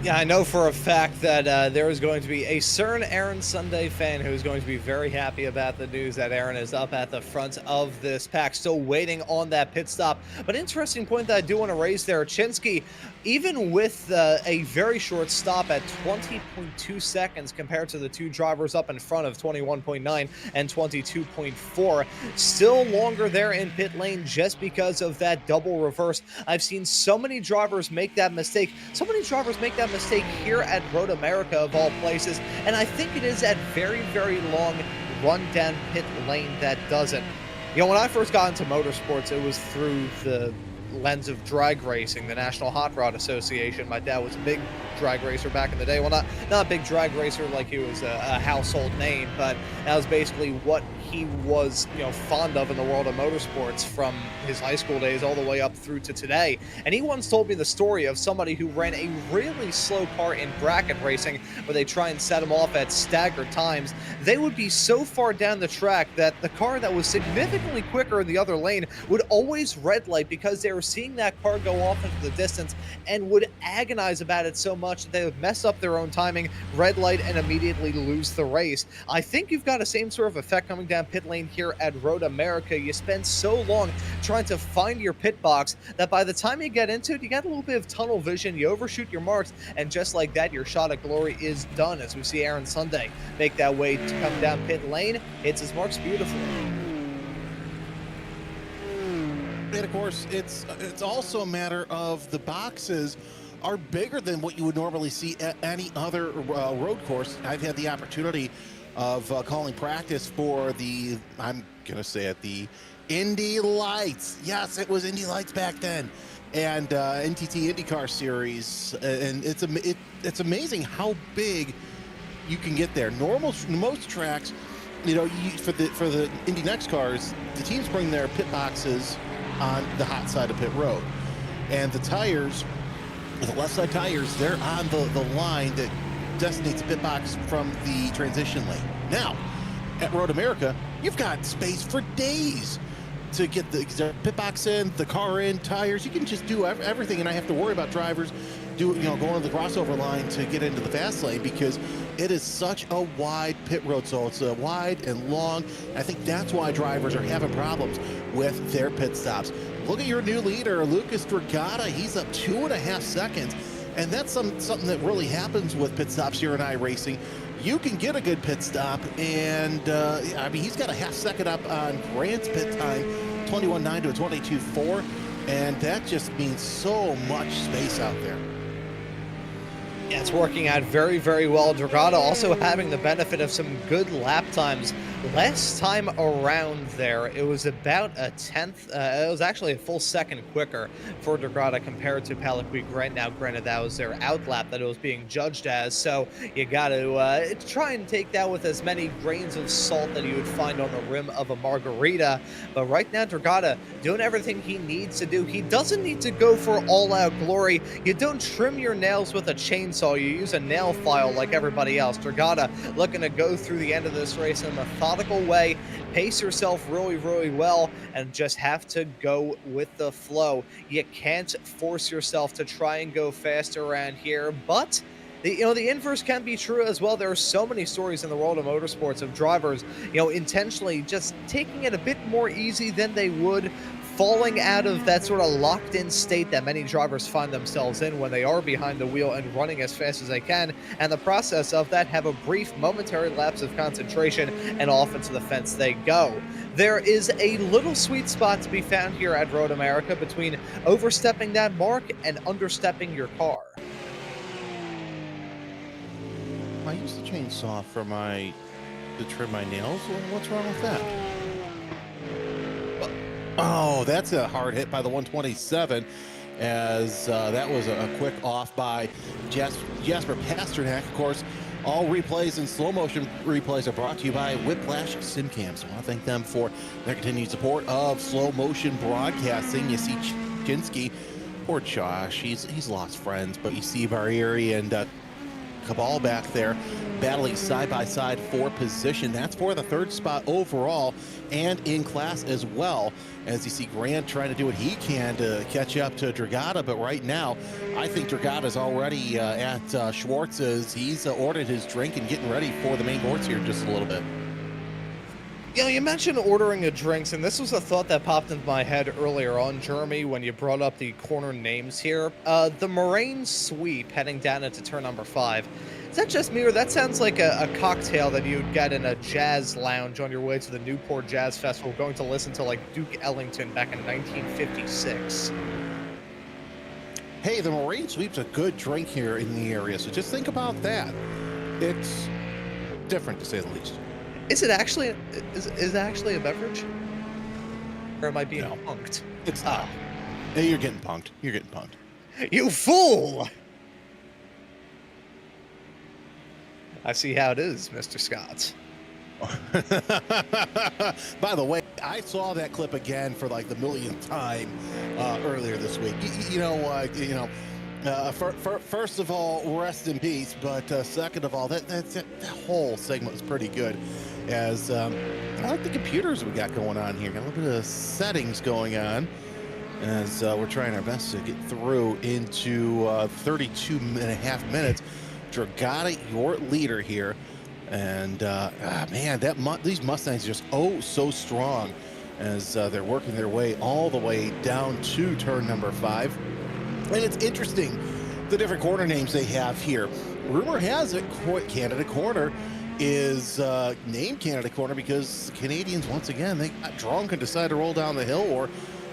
Speaker 1: Yeah, I know for a fact that there is going to be a certain Aaron Sunday fan who is going to be very happy about the news that Aaron is up at the front of this pack, still waiting on that pit stop. But interesting point that I do want to raise there, Chinsky, even with a very short stop at 20.2 seconds compared to the 2 drivers up in front of 21.9 and 22.4, still longer there in pit lane just because of that double reverse. I've seen so many drivers make that mistake. So many drivers make that mistake here at Road America of all places, and I think it is that very, very long run down pit lane that doesn't. You know, when I first got into motorsports, it was through the lens of drag racing, the National Hot Rod Association. My dad was a big drag racer back in the day. Well, not a big drag racer like he was a household name, but that was basically what he was, you know, fond of in the world of motorsports from his high school days all the way up through to today. And he once told me the story of somebody who ran a really slow car in bracket racing, where they try and set him off at staggered times. They would be so far down the track that the car that was significantly quicker in the other lane would always red light, because they were seeing that car go off into the distance, and would agonize about it so much that they would mess up their own timing, red light, and immediately lose the race. I think you've got the same sort of effect coming down pit lane here at Road America. You spend so long trying to find your pit box that by the time you get into it, you get a little bit of tunnel vision, you overshoot your marks, and just like that, your shot at glory is done, as we see Aaron Sunday make that way to come down pit lane. Hits his marks beautifully.
Speaker 4: And of course, it's also a matter of the boxes are bigger than what you would normally see at any other road course. I've had the opportunity of calling practice for the, I'm going to say it, the Indy Lights. Yes, it was Indy Lights back then. And NTT IndyCar Series. And it's amazing how big you can get there. Most tracks, you know, for the Indy Next cars, the teams bring their pit boxes on the hot side of pit road. And the tires, the left side tires, they're on the line that designates the pit box from the transition lane. Now, at Road America, you've got space for days to get the pit box in, the car in, tires. You can just do everything, and I have to worry about drivers going to the crossover line to get into the fast lane, because it is such a wide pit road. So it's wide and long. I think that's why drivers are having problems with their pit stops. Look at your new leader, Lucas Dragata. He's up 2.5 seconds. And that's something that really happens with pit stops here in iRacing. You can get a good pit stop, and I mean, he's got a half second up on Grant's pit time, 21.9 to a 22.4, and that just means so much space out there.
Speaker 1: Yeah, it's working out very, very well. Dragata also having the benefit of some good lap times Last time around there, it was about a tenth. It was actually a full second quicker for Dragata compared to Palique Grant. Now, granted, that was their outlap that it was being judged as, so you got to try and take that with as many grains of salt that you would find on the rim of a margarita. But right now, Dragata doing everything he needs to do. He doesn't need to go for all-out glory. You don't trim your nails with a chainsaw. You use a nail file like everybody else. Dragata looking to go through the end of this race in a methodical way, pace yourself really, really well, and just have to go with the flow. You can't force yourself to try and go faster around here, but the inverse can be true as well. There are so many stories in the world of motorsports of drivers, intentionally just taking it a bit more easy than they would, falling out of that sort of locked-in state that many drivers find themselves in when they are behind the wheel and running as fast as they can, and the process of that have a brief momentary lapse of concentration, and off into the fence they go. There is a little sweet spot to be found here at Road America between overstepping that mark and understepping your car.
Speaker 4: I use the chainsaw to trim my nails. What's wrong with that? Oh, that's a hard hit by the 127, as that was a quick off by Jasper Pasternak. Of course, all replays and slow motion replays are brought to you by Whiplash SimCams. I want to thank them for their continued support of slow motion broadcasting. You see Chinsky, poor Josh, he's lost friends, but you see Barrieri and Cabal back there battling side by side for position. That's for the third spot overall and in class as well, as you see Grant trying to do what he can to catch up to Dragata. But right now, I think Dragata's already at Schwartz's. He's ordered his drink and getting ready for the main course here in just a little bit.
Speaker 1: You mentioned ordering a drinks, and this was a thought that popped into my head earlier on, Jeremy, when you brought up the corner names here. The Moraine Sweep heading down into turn number 5. Is that just me, or that sounds like a cocktail that you'd get in a jazz lounge on your way to the Newport Jazz Festival, going to listen to like Duke Ellington back in 1956?
Speaker 4: Hey, the Moraine Sweep's a good drink here in the area, so just think about that. It's different, to say the least.
Speaker 1: Is it actually is it actually a beverage? Or am I being punked?
Speaker 4: It's not. Hey, you're getting punked. You're getting punked.
Speaker 1: You fool! I see how it is, Mr. Scott.
Speaker 4: By the way, I saw that clip again for like the millionth time earlier this week. First of all, rest in peace. But second of all, that whole segment was pretty good. As I like the computers we got going on here. Got a little bit of settings going on as we're trying our best to get through into 32 and a half minutes. Dragata, your leader here. And man, these Mustangs are just so strong as they're working their way all the way down to turn number 5. And it's interesting, the different corner names they have here. Rumor has it Canada Corner is named Canada Corner because the Canadians, once again, they got drunk and decided to roll down the hill, or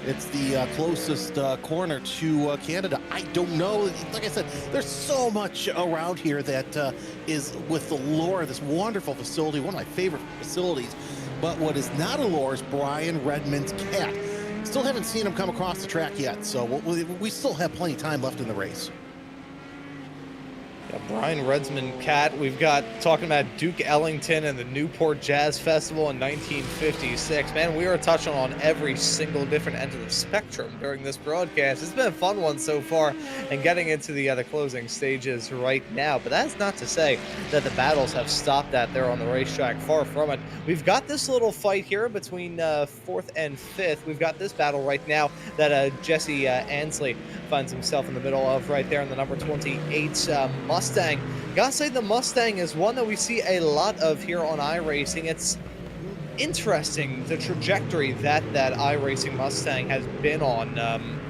Speaker 4: it's the closest corner to Canada. I don't know. Like I said, there's so much around here that is with the lore of this wonderful facility, one of my favorite facilities. But what is not a lore is Brian Redmond's cat. Still haven't seen him come across the track yet, so we still have plenty of time left in the race.
Speaker 1: Yeah, Brian Redmond cat. We've got talking about Duke Ellington and the Newport Jazz Festival in 1956. Man, we are touching on every single different end of the spectrum during this broadcast. It's been a fun one so far, and getting into the closing stages right now. But that's not to say that the battles have stopped out there on the racetrack. Far from it. We've got this little fight here between 4th and 5th. We've got this battle right now that Jesse Ansley finds himself in the middle of right there in the number 28 Mustang. Gotta say, the Mustang is one that we see a lot of here on iRacing. It's interesting the trajectory that iRacing Mustang has been on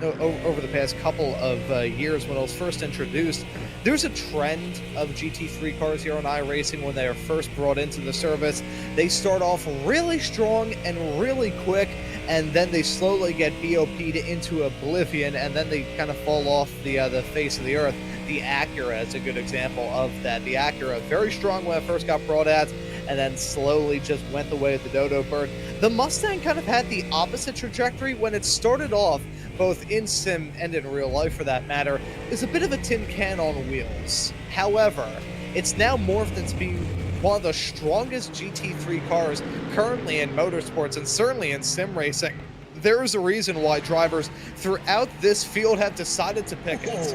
Speaker 1: over the past couple of years. When it was first introduced, there's a trend of GT3 cars here on iRacing. When they are first brought into the service, they start off really strong and really quick, and then they slowly get BOP'd into oblivion, and then they kind of fall off the face of the earth. The Acura is a good example of that. The Acura, very strong when it first got brought out, and then slowly just went the way of the dodo bird. The Mustang kind of had the opposite trajectory. When it started off, both in sim and in real life for that matter, is a bit of a tin can on wheels. However, it's now morphed into being one of the strongest GT3 cars currently in motorsports and certainly in sim racing. There is a reason why drivers throughout this field have decided to pick it.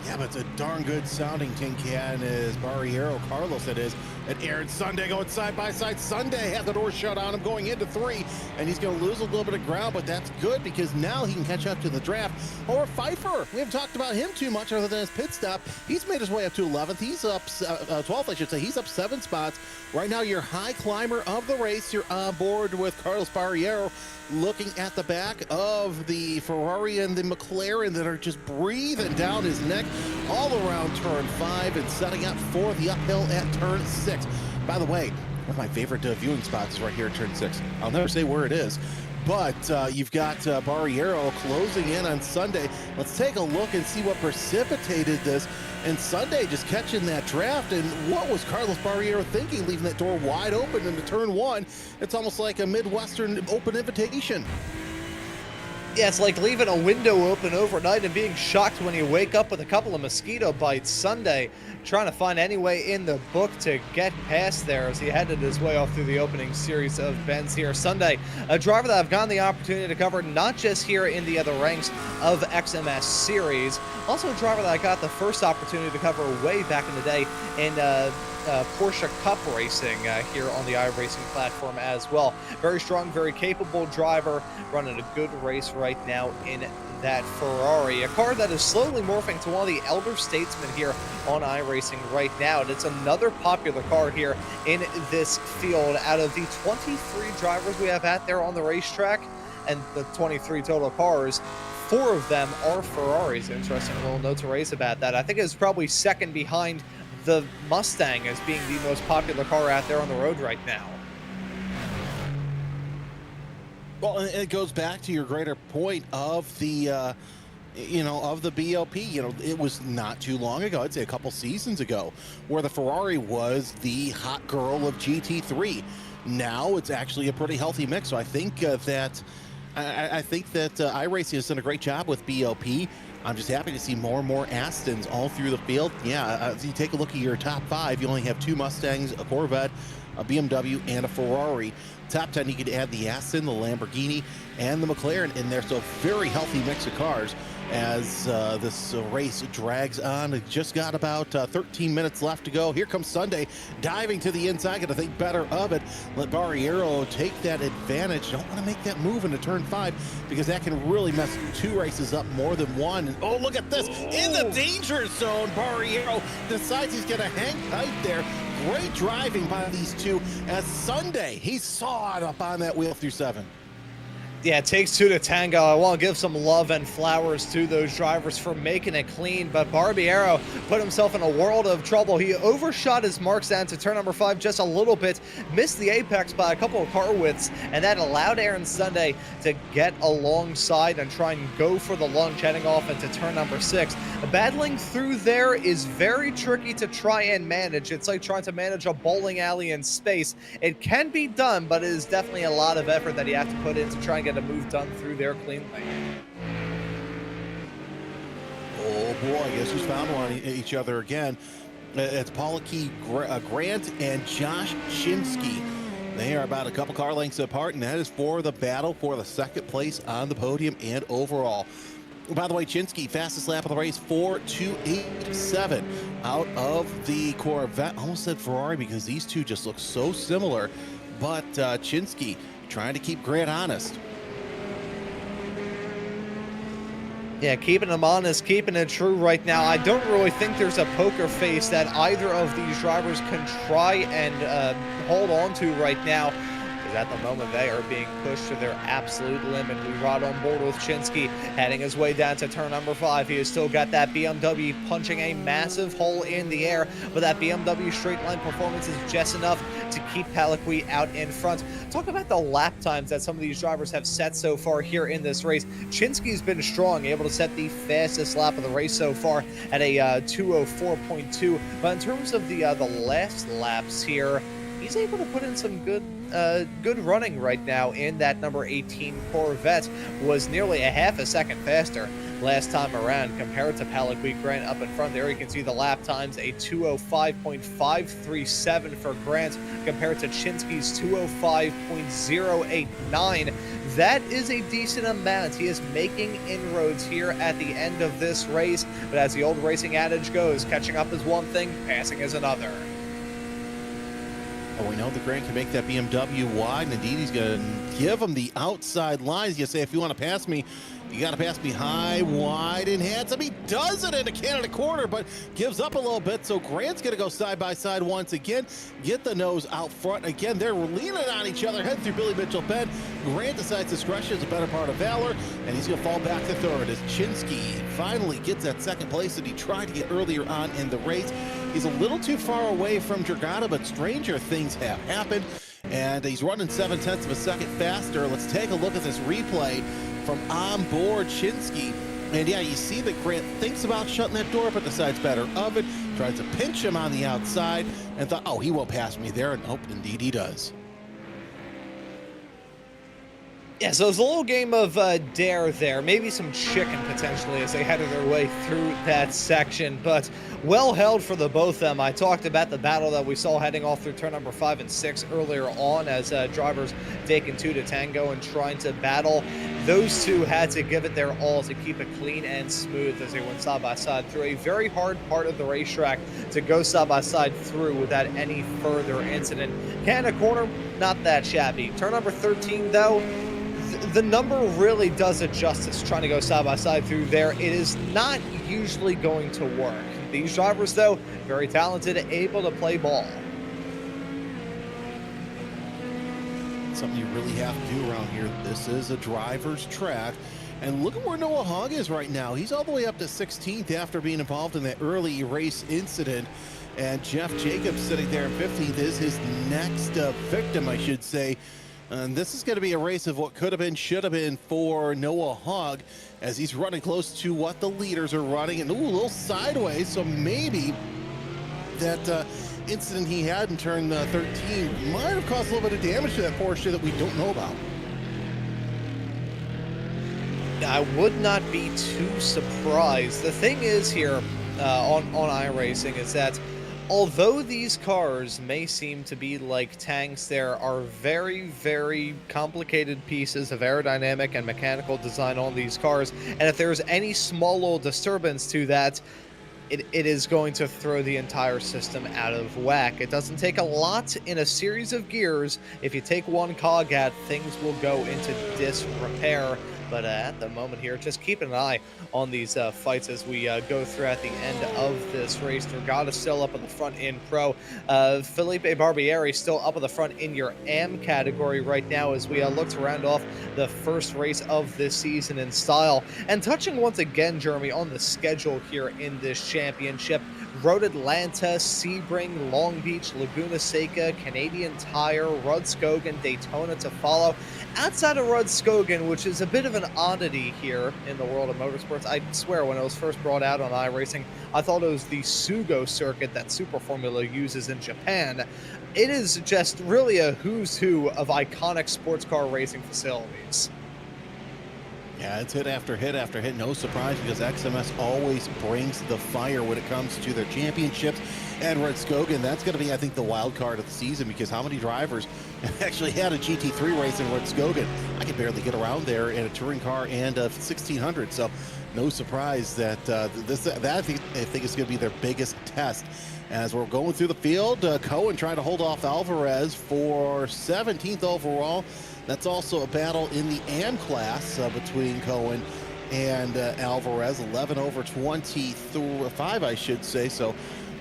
Speaker 4: Yeah, but it's a darn good sounding tin can is Barriero Carlos it is. And Aaron Sunday going side by side. Sunday has the door shut on him going into 3, and he's going to lose a little bit of ground, but that's good because now he can catch up to the draft. Or Pfeiffer, we haven't talked about him too much other than his pit stop. He's made his way up to 11th. He's up 12th, I should say. He's up 7 spots. Right now, your high climber of the race. You're on board with Carlos Barriero. Looking at the back of the Ferrari and the McLaren that are just breathing down his neck all around turn 5 and setting up for the uphill at turn 6. By the way, one of my favorite viewing spots is right here at turn 6. I'll never say where it is, but you've got Barriero closing in on Sunday. Let's take a look and see what precipitated this. And Sunday just catching that draft. And what was Carlos Barriero thinking, leaving that door wide open into turn 1? It's almost like a Midwestern open invitation.
Speaker 1: Yeah, it's like leaving a window open overnight and being shocked when you wake up with a couple of mosquito bites. Sunday trying to find any way in the book to get past there as he headed his way off through the opening series of bends here. Sunday, a driver that I've gotten the opportunity to cover not just here in the other ranks of XMS series, also a driver that I got the first opportunity to cover way back in the day in Porsche Cup racing here on the iRacing platform as well. Very strong, very capable driver, running a good race right now in that Ferrari, a car that is slowly morphing to one of the elder statesmen here on iRacing right now. And it's another popular car here in this field. Out of the 23 drivers we have out there on the racetrack and the 23 total cars, 4 of them are Ferraris. Interesting little note to race about that. I think it's probably second behind the Mustang as being the most popular car out there on the road right now.
Speaker 4: Well, and it goes back to your greater point of the, of the BOP. It was not too long ago, I'd say a couple seasons ago, where the Ferrari was the hot girl of GT3. Now it's actually a pretty healthy mix. So I think that iRacing has done a great job with BOP. I'm just happy to see more and more Astons all through the field. Yeah, if you take a look at your top 5, you only have 2 Mustangs, a Corvette, a BMW, and a Ferrari. Top 10, you could add the Aston, the Lamborghini, and the McLaren in there. So a very healthy mix of cars as this race drags on. It just got about 13 minutes left to go. Here comes Sunday, diving to the inside. Got to think better of it. Let Barriero take that advantage. Don't want to make that move into turn 5 because that can really mess 2 races up more than 1. And, oh, look at this. In the danger zone, Barriero decides he's going to hang tight there. Great driving by these 2 as Sunday, he sawed up on that wheel through 7.
Speaker 1: Yeah, it takes 2 to tango. I want to give some love and flowers to those drivers for making it clean, but Barriero put himself in a world of trouble. He overshot his marks down to turn number 5 just a little bit, missed the apex by a couple of car widths, and that allowed Aaron Sunday to get alongside and try and go for the lunge heading off into turn number 6. Battling through there is very tricky to try and manage. It's like trying to manage a bowling alley in space. It can be done, but it is definitely a lot of effort that you have to put in to try and get a move done through there cleanly.
Speaker 4: Oh boy, I guess who's found one each other again. It's Pollocky Grant and Josh Chinsky. They are about a couple car lengths apart, and that is for the battle for the 2nd place on the podium and overall. By the way, Chinsky, fastest lap of the race, 4:2.87 out of the Corvette. Almost said Ferrari because these 2 just look so similar, but Chinsky trying to keep Grant honest.
Speaker 1: Yeah, keeping him honest, keeping it true right now. I don't really think there's a poker face that either of these drivers can try and hold on to right now. because at the moment they are being pushed to their absolute limit. We ride on board with Chinsky heading his way down to turn number 5. He has still got that BMW punching a massive hole in the air, but that BMW straight line performance is just enough to keep Paliqui out in front. Talk about the lap times that some of these drivers have set so far here in this race. Chinsky's been strong, able to set the fastest lap of the race so far at a 2:04.2. But in terms of the last laps here, he's able to put in some good running right now in that number 18 Corvette. Was nearly a half a second faster last time around compared to Paliqui. Grant up in front there. You can see the lap times, a 2:05.537 for Grant compared to Chinsky's 2:05.089. That is a decent amount. He is making inroads here at the end of this race, but as the old racing adage goes, catching up is one thing, passing is another.
Speaker 4: Well, we know that Grant can make that BMW wide, and indeed he's going to give him the outside lines. You say, if you want to pass me, you got to pass me high, wide, and handsome. He does it in a Canada quarter, but gives up a little bit. So Grant's going to go side by side once again, get the nose out front. Again, they're leaning on each other, heading through Billy Mitchell Bend. Grant decides discretion is a better part of valor, and he's going to fall back to third as Chinsky finally gets that second place that he tried to get earlier on in the race. He's a little too far away from Dragata, but stranger things have happened, and he's running 0.7 of a second faster. Let's take a look at this replay from on board Chinsky. And yeah, you see that Grant thinks about shutting that door, but decides better of it. Tries to pinch him on the outside and thought, oh, he won't pass me there. And oh, indeed he does.
Speaker 1: Yeah, so it's a little game of dare there. Maybe some chicken, potentially, as they headed their way through that section. But well held for the both of them. I talked about the battle that we saw heading off through turn number 5 and 6 earlier on as drivers taking 2 to tango and trying to battle. Those two had to give it their all to keep it clean and smooth as they went side by side through a very hard part of the racetrack to go side by side through without any further incident. Canada corner, not that shabby. Turn number 13, though, the number really does it justice trying to go side by side through there. It is not usually going to work. These drivers, though, very talented, able to play ball.
Speaker 4: Something you really have to do around here. This is a driver's track. And look at where Noah Hogg is right now. He's all the way up to 16th after being involved in that early race incident. And Jeff Jacobs sitting there in 15th is his next victim, I should say. And this is going to be a race of what could have been, should have been for Noah Hogg as he's running close to what the leaders are running. And ooh, a little sideways, so maybe that incident he had in turn 13 might have caused a little bit of damage to that Porsche that we don't know about.
Speaker 1: I would not be too surprised. The thing is here on iRacing is that although these cars may seem to be like tanks, there are very, very complicated pieces of aerodynamic and mechanical design on these cars. And if there's any small little disturbance to that, it is going to throw the entire system out of whack. It doesn't take a lot in a series of gears. If you take one cog out, things will go into disrepair. But at the moment here, just keep an eye on these fights as we go throughout the end of this race. Dragata still up at the front in Pro. Felipe Barbieri still up at the front in your AM category right now as we look to round off the first race of this season in style. And touching once again, Jeremy, on the schedule here in this championship, Road Atlanta, Sebring, Long Beach, Laguna Seca, Canadian Tire, Rudskogen, Daytona to follow. Outside of Rudskogen, which is a bit of an oddity here in the world of motorsports, I swear when it was first brought out on iRacing, I thought it was the Sugo circuit that Super Formula uses in Japan. It is just really a who's who of iconic sports car racing facilities.
Speaker 4: Yeah, it's hit after hit after hit. No surprise because XMS always brings the fire when it comes to their championships. And Rudskogen, that's going to be, I think, the wild card of the season because how many drivers actually had a GT3 race in Rudskogen? I can barely get around there in a touring car and a 1600. So no surprise that that I think is going to be their biggest test. As we're going through the field, Cohen trying to hold off Alvarez for 17th overall. That's also a battle in the AM class between Cohen and Alvarez, 11 over 25, I should say. So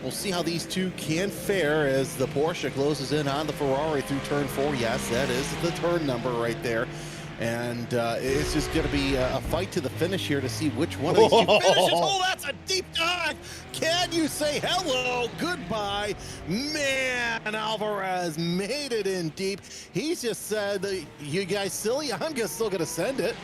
Speaker 4: We'll see how these two can fare as the Porsche closes in on the Ferrari through turn 4. Yes, that is the turn number right there. And it's just going to be a fight to the finish here to see which one of these two finishes. Oh, that's a deep dive. Can you say hello, goodbye? Man, Alvarez made it in deep. He's just said, you guys silly? I'm still going to send it.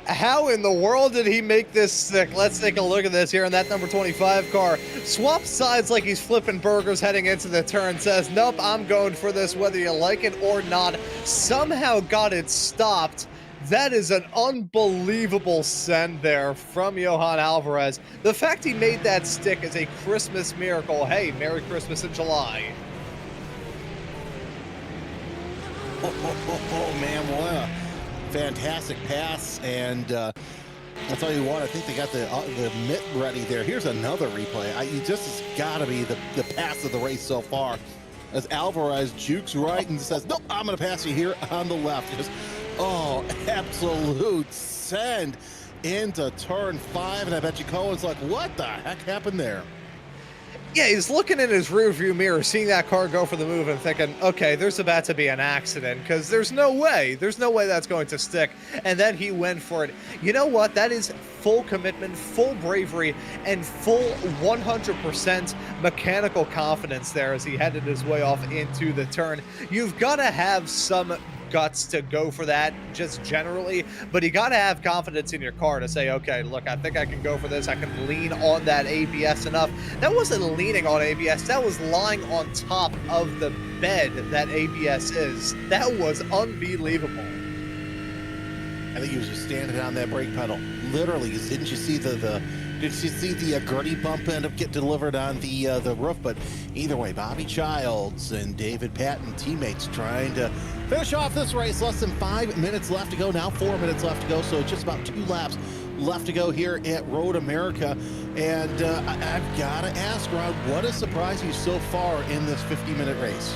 Speaker 1: How in the world did he make this stick? Let's take a look at this here in that number 25 car. Swaps sides like he's flipping burgers heading into the turn. Says, nope, I'm going for this whether you like it or not. Somehow got it stopped. That is an unbelievable send there from Johan Alvarez. The fact he made that stick is a Christmas miracle. Hey, Merry Christmas in July.
Speaker 4: Oh man, what a fantastic pass. And I'll tell you what, I think they got the mitt ready there. Here's another replay. This has got to be the pass of the race so far, as Alvarez jukes right and says, nope, I'm going to pass you here on the left. Just, oh, absolute send into turn 5. And I bet you Cohen's like, what the heck happened there?
Speaker 1: Yeah, he's looking in his rearview mirror, seeing that car go for the move and thinking, okay, there's about to be an accident because there's no way that's going to stick. And then he went for it. You know what? That is full commitment, full bravery, and full 100% mechanical confidence there as he headed his way off into the turn. You've got to have some guts to go for that just generally, but you got to have confidence in your car to say, okay, look, I think I can go for this. I can lean on that ABS enough. That wasn't leaning on ABS. That was lying on top of the bed that ABS is. That was unbelievable.
Speaker 4: I think he was just standing on that brake pedal. Literally, didn't you see the gurney bump end up get delivered on the roof? But either way, Bobby Childs and David Patton, teammates, trying to finish off this race. Less than 5 minutes left to go. Now 4 minutes left to go. So just about 2 laps left to go here at Road America. And I've got to ask, Rod, what has surprised you so far in this 50-minute race?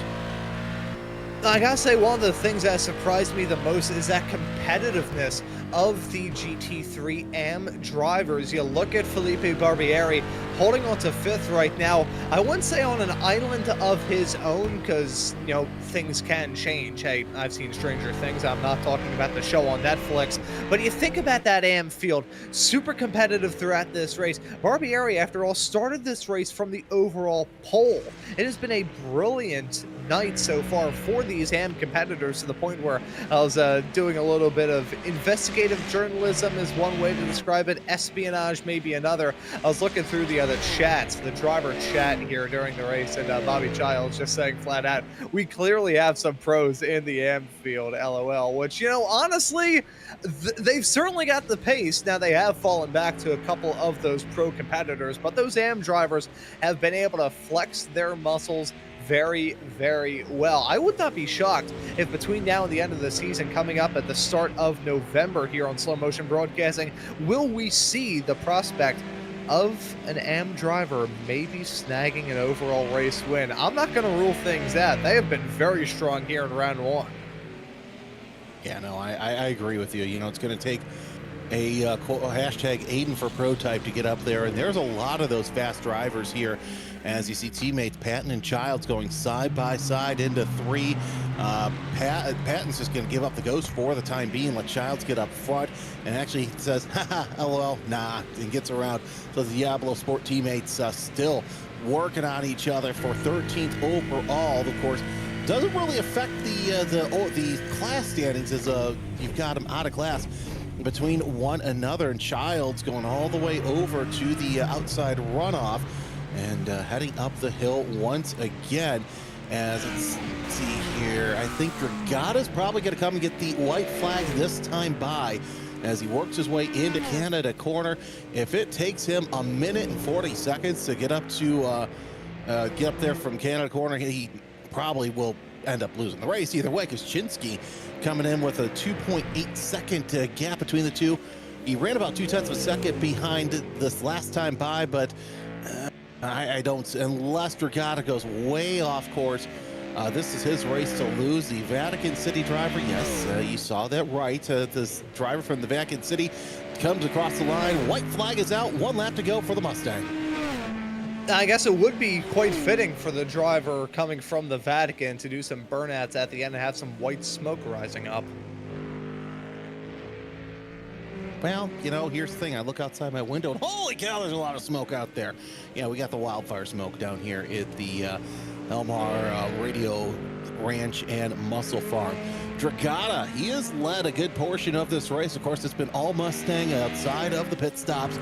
Speaker 1: I gotta say, one of the things that surprised me the most is that competitiveness of the GT3 AM drivers. You look at Felipe Barbieri holding on to 5th right now. I wouldn't say on an island of his own because, you know, things can change. Hey, I've seen Stranger Things. I'm not talking about the show on Netflix. But you think about that AM field, super competitive throughout this race. Barbieri, after all, started this race from the overall pole. It has been a brilliant night so far for these AM competitors, to the point where I was doing a little bit of investigative journalism is one way to describe it, espionage maybe another. I was looking through the other chats, the driver chat here during the race, and Bobby Childs just saying flat out, we clearly have some pros in the AM field, LOL, which, you know, honestly, they've certainly got the pace. Now, they have fallen back to a couple of those pro competitors, but those AM drivers have been able to flex their muscles very, very well. I would not be shocked if between now and the end of the season, coming up at the start of November here on Slow Motion Broadcasting, will we see the prospect of an AM driver maybe snagging an overall race win? I'm not going to rule things out. They have been very strong here in round 1.
Speaker 4: Yeah, no, I agree with you. You know, it's going to take a hashtag Aiden for Prototype to get up there, and there's a lot of those fast drivers here. As you see teammates Patton and Childs going side by side into 3. Patton's just going to give up the ghost for the time being, let Childs get up front, and actually says, haha, lol, nah, and gets around. So the Diablo Sport teammates still working on each other for 13th overall. Of course, doesn't really affect the class standings, as you've got them out of class between one another, and Childs going all the way over to the outside runoff and heading up the hill once again. As let's see here, I think Regatta's probably going to come and get the white flag this time by, as he works his way into Canada corner. If it takes him a minute and 40 seconds to get up to get up there from Canada corner, he probably will end up losing the race either way, because Chinsky coming in with a 2.8 second gap between the two. He ran about 0.2 of a second behind this last time by, but I don't, unless Regatta goes way off course. This is his race to lose. The Vatican City driver, yes, you saw that right. This driver from the Vatican City comes across the line. White flag is out. 1 lap to go for the Mustang.
Speaker 1: I guess it would be quite fitting for the driver coming from the Vatican to do some burnouts at the end and have some white smoke rising up.
Speaker 4: Well, you know, here's the thing. I look outside my window, and holy cow, there's a lot of smoke out there. Yeah, we got the wildfire smoke down here at the Elmar Radio Ranch and Muscle Farm. Dragata, he has led a good portion of this race. Of course, it's been all Mustang outside of the pit stops.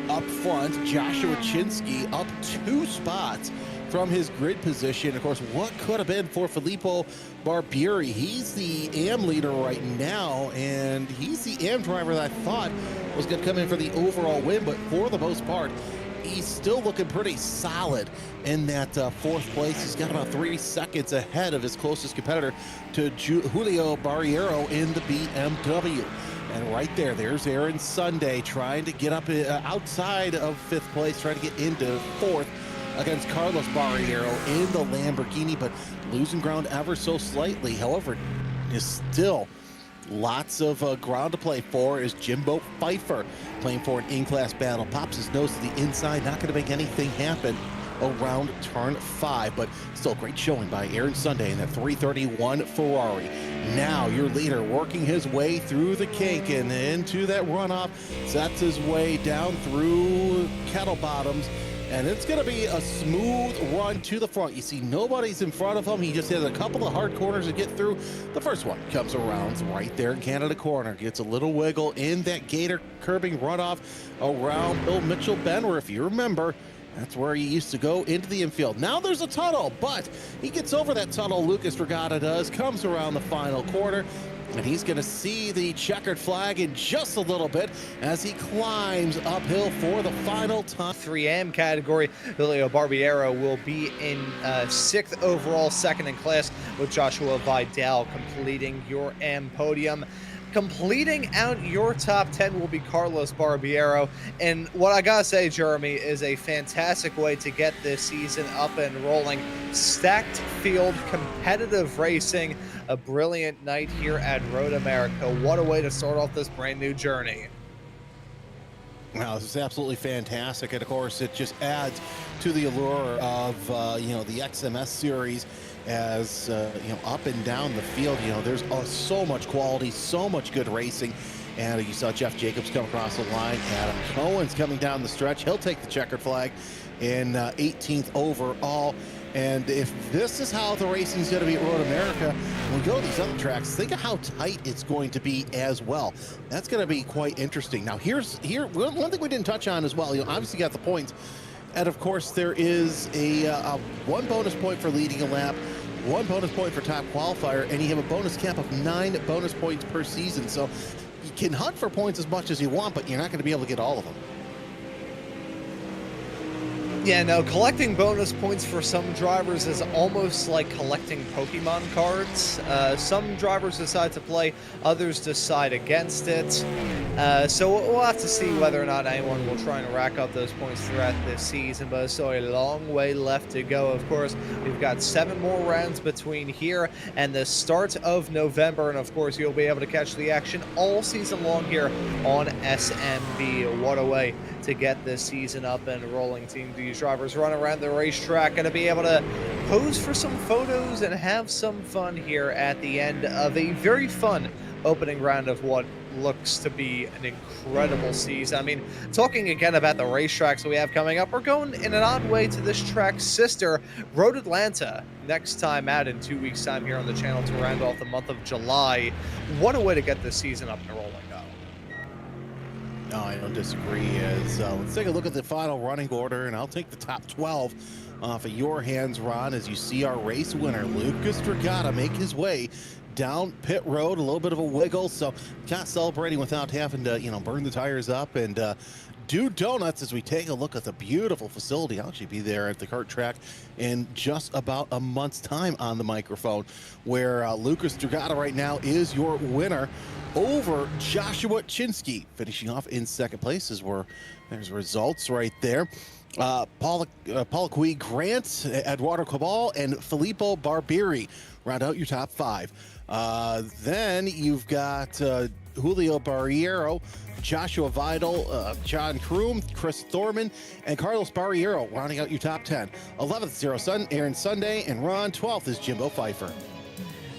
Speaker 4: Up front, Joshua Chinsky up 2 spots from his grid position. Of course, what could have been for Filippo Barbieri? He's the AM leader right now, and he's the AM driver that I thought was going to come in for the overall win, but for the most part, he's still looking pretty solid in that 4th place. He's got about 3 seconds ahead of his closest competitor to Julio Barriero in the BMW. And right there, there's Aaron Sunday trying to get up outside of 5th place, trying to get into 4th against Carlos Barriero in the Lamborghini, but losing ground ever so slightly. However, is still lots of ground to play for is Jimbo Pfeiffer playing for an in-class battle. Pops his nose to the inside, not going to make anything happen around turn 5, but still great showing by Aaron Sunday in that 331 Ferrari. Now your leader working his way through the kink and into that runoff, sets his way down through Kettle Bottoms, and it's going to be a smooth run to the front. You see nobody's in front of him. He just has a couple of hard corners to get through. The first one comes around right there in Canada corner, gets a little wiggle in that gator curbing runoff around Bill Mitchell Benwer. If you remember, that's where he used to go into the infield. Now there's a tunnel, but he gets over that tunnel, Lucas Dragata does, comes around the final corner, and he's going to see the checkered flag in just a little bit as he climbs uphill for the final time.
Speaker 1: 3M category, Julio Barbiero will be in 6th overall, 2nd in class, with Joshua Vidal completing your M podium. Completing out your top 10 will be Carlos Barbiero, and what I gotta say, Jeremy, is a fantastic way to get this season up and rolling. Stacked field, competitive racing, a brilliant night here at Road America. What a way to start off this brand new journey.
Speaker 4: Wow, this is absolutely fantastic, and of course it just adds to the allure of the XMS series. As up and down the field, there's so much quality, so much good racing. And you saw Jeff Jacobs come across the line. Adam Cohen's coming down the stretch. He'll take the checkered flag in 18th overall. And if this is how the racing's going to be at Road America, when we go to these other tracks, think of how tight it's going to be as well. That's going to be quite interesting. Now, here one thing we didn't touch on as well. Obviously got the points. And of course, there is a 1 bonus point for leading a lap, 1 bonus point for top qualifier, and you have a bonus cap of 9 bonus points per season. So you can hunt for points as much as you want, but you're not going to be able to get all of them.
Speaker 1: Yeah, no, collecting bonus points for some drivers is almost like collecting Pokemon cards. Some drivers decide to play, others decide against it. So we'll have to see whether or not anyone will try and rack up those points throughout this season, but it's still a long way left to go. Of course, we've got 7 more rounds between here and the start of November, and of course, you'll be able to catch the action all season long here on SMB. What a way to get this season up and rolling. Team D's drivers run around the racetrack, going to be able to pose for some photos and have some fun here at the end of a very fun opening round of what looks to be an incredible season. I mean, talking again about the racetracks that we have coming up, we're going in an odd way to this track's sister, Road Atlanta, next time out in 2 weeks' time here on the channel to round off the month of July. What a way to get this season up and rolling, though.
Speaker 4: No, I don't disagree. Let's take a look at the final running order, and I'll take the top 12 off of your hands, Ron, as you see our race winner, Lucas Dragata, make his way down pit road. A little bit of a wiggle, so kind of celebrating without having to, burn the tires up and do donuts as we take a look at the beautiful facility. I'll actually be there at the kart track in just about a month's time on the microphone, where Lucas Dragata right now is your winner over Joshua Chinsky, finishing off in 2nd place. There's results right there. Paula Cui Grant, Eduardo Cabal, and Filippo Barbieri round out your top 5. Then you've got Julio Barriero, Joshua Vidal, John Kroom, Chris Thorman, and Carlos Barriero rounding out your top 10. 11th, Aaron Sunday, and Ron. 12th is Jimbo Pfeiffer.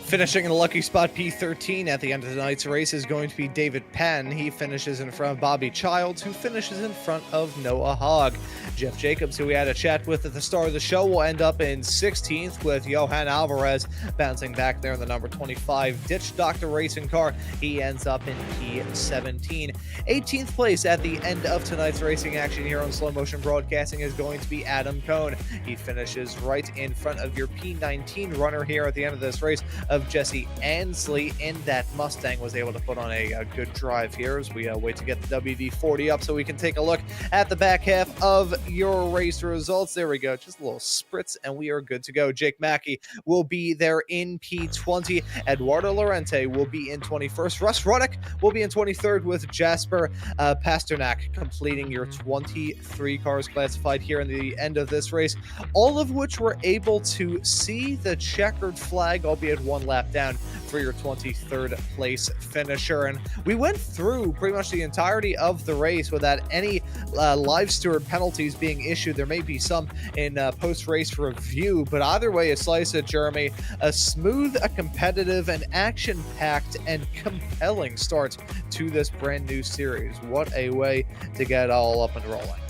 Speaker 1: Finishing in a lucky spot P13 at the end of tonight's race is going to be David Penn. He finishes in front of Bobby Childs, who finishes in front of Noah Hogg. Jeff Jacobs, who we had a chat with at the start of the show, will end up in 16th, with Johan Alvarez bouncing back there in the number 25 Ditch Doctor racing car. He ends up in P17. 18th place at the end of tonight's racing action here on Slow Motion Broadcasting is going to be Adam Cohn. He finishes right in front of your P19 runner here at the end of this race of Jesse Ansley, and that Mustang was able to put on a good drive here as we wait to get the WD-40 up so we can take a look at the back half of your race results. There we go, just a little spritz and we are good to go. Jake Mackey will be there in P20. Eduardo Lorente will be in 21st. Russ Ruddock will be in 23rd, with Jasper Pasternak completing your 23 cars classified here in the end of this race, all of which were able to see the checkered flag, albeit one lap down, for your 23rd place finisher. And we went through pretty much the entirety of the race without any live steward penalties being issued. There may be some in post-race review, but either way, a slice of Jeremy, a smooth, a competitive, and action-packed and compelling start to this brand new series. What a way to get it all up and rolling.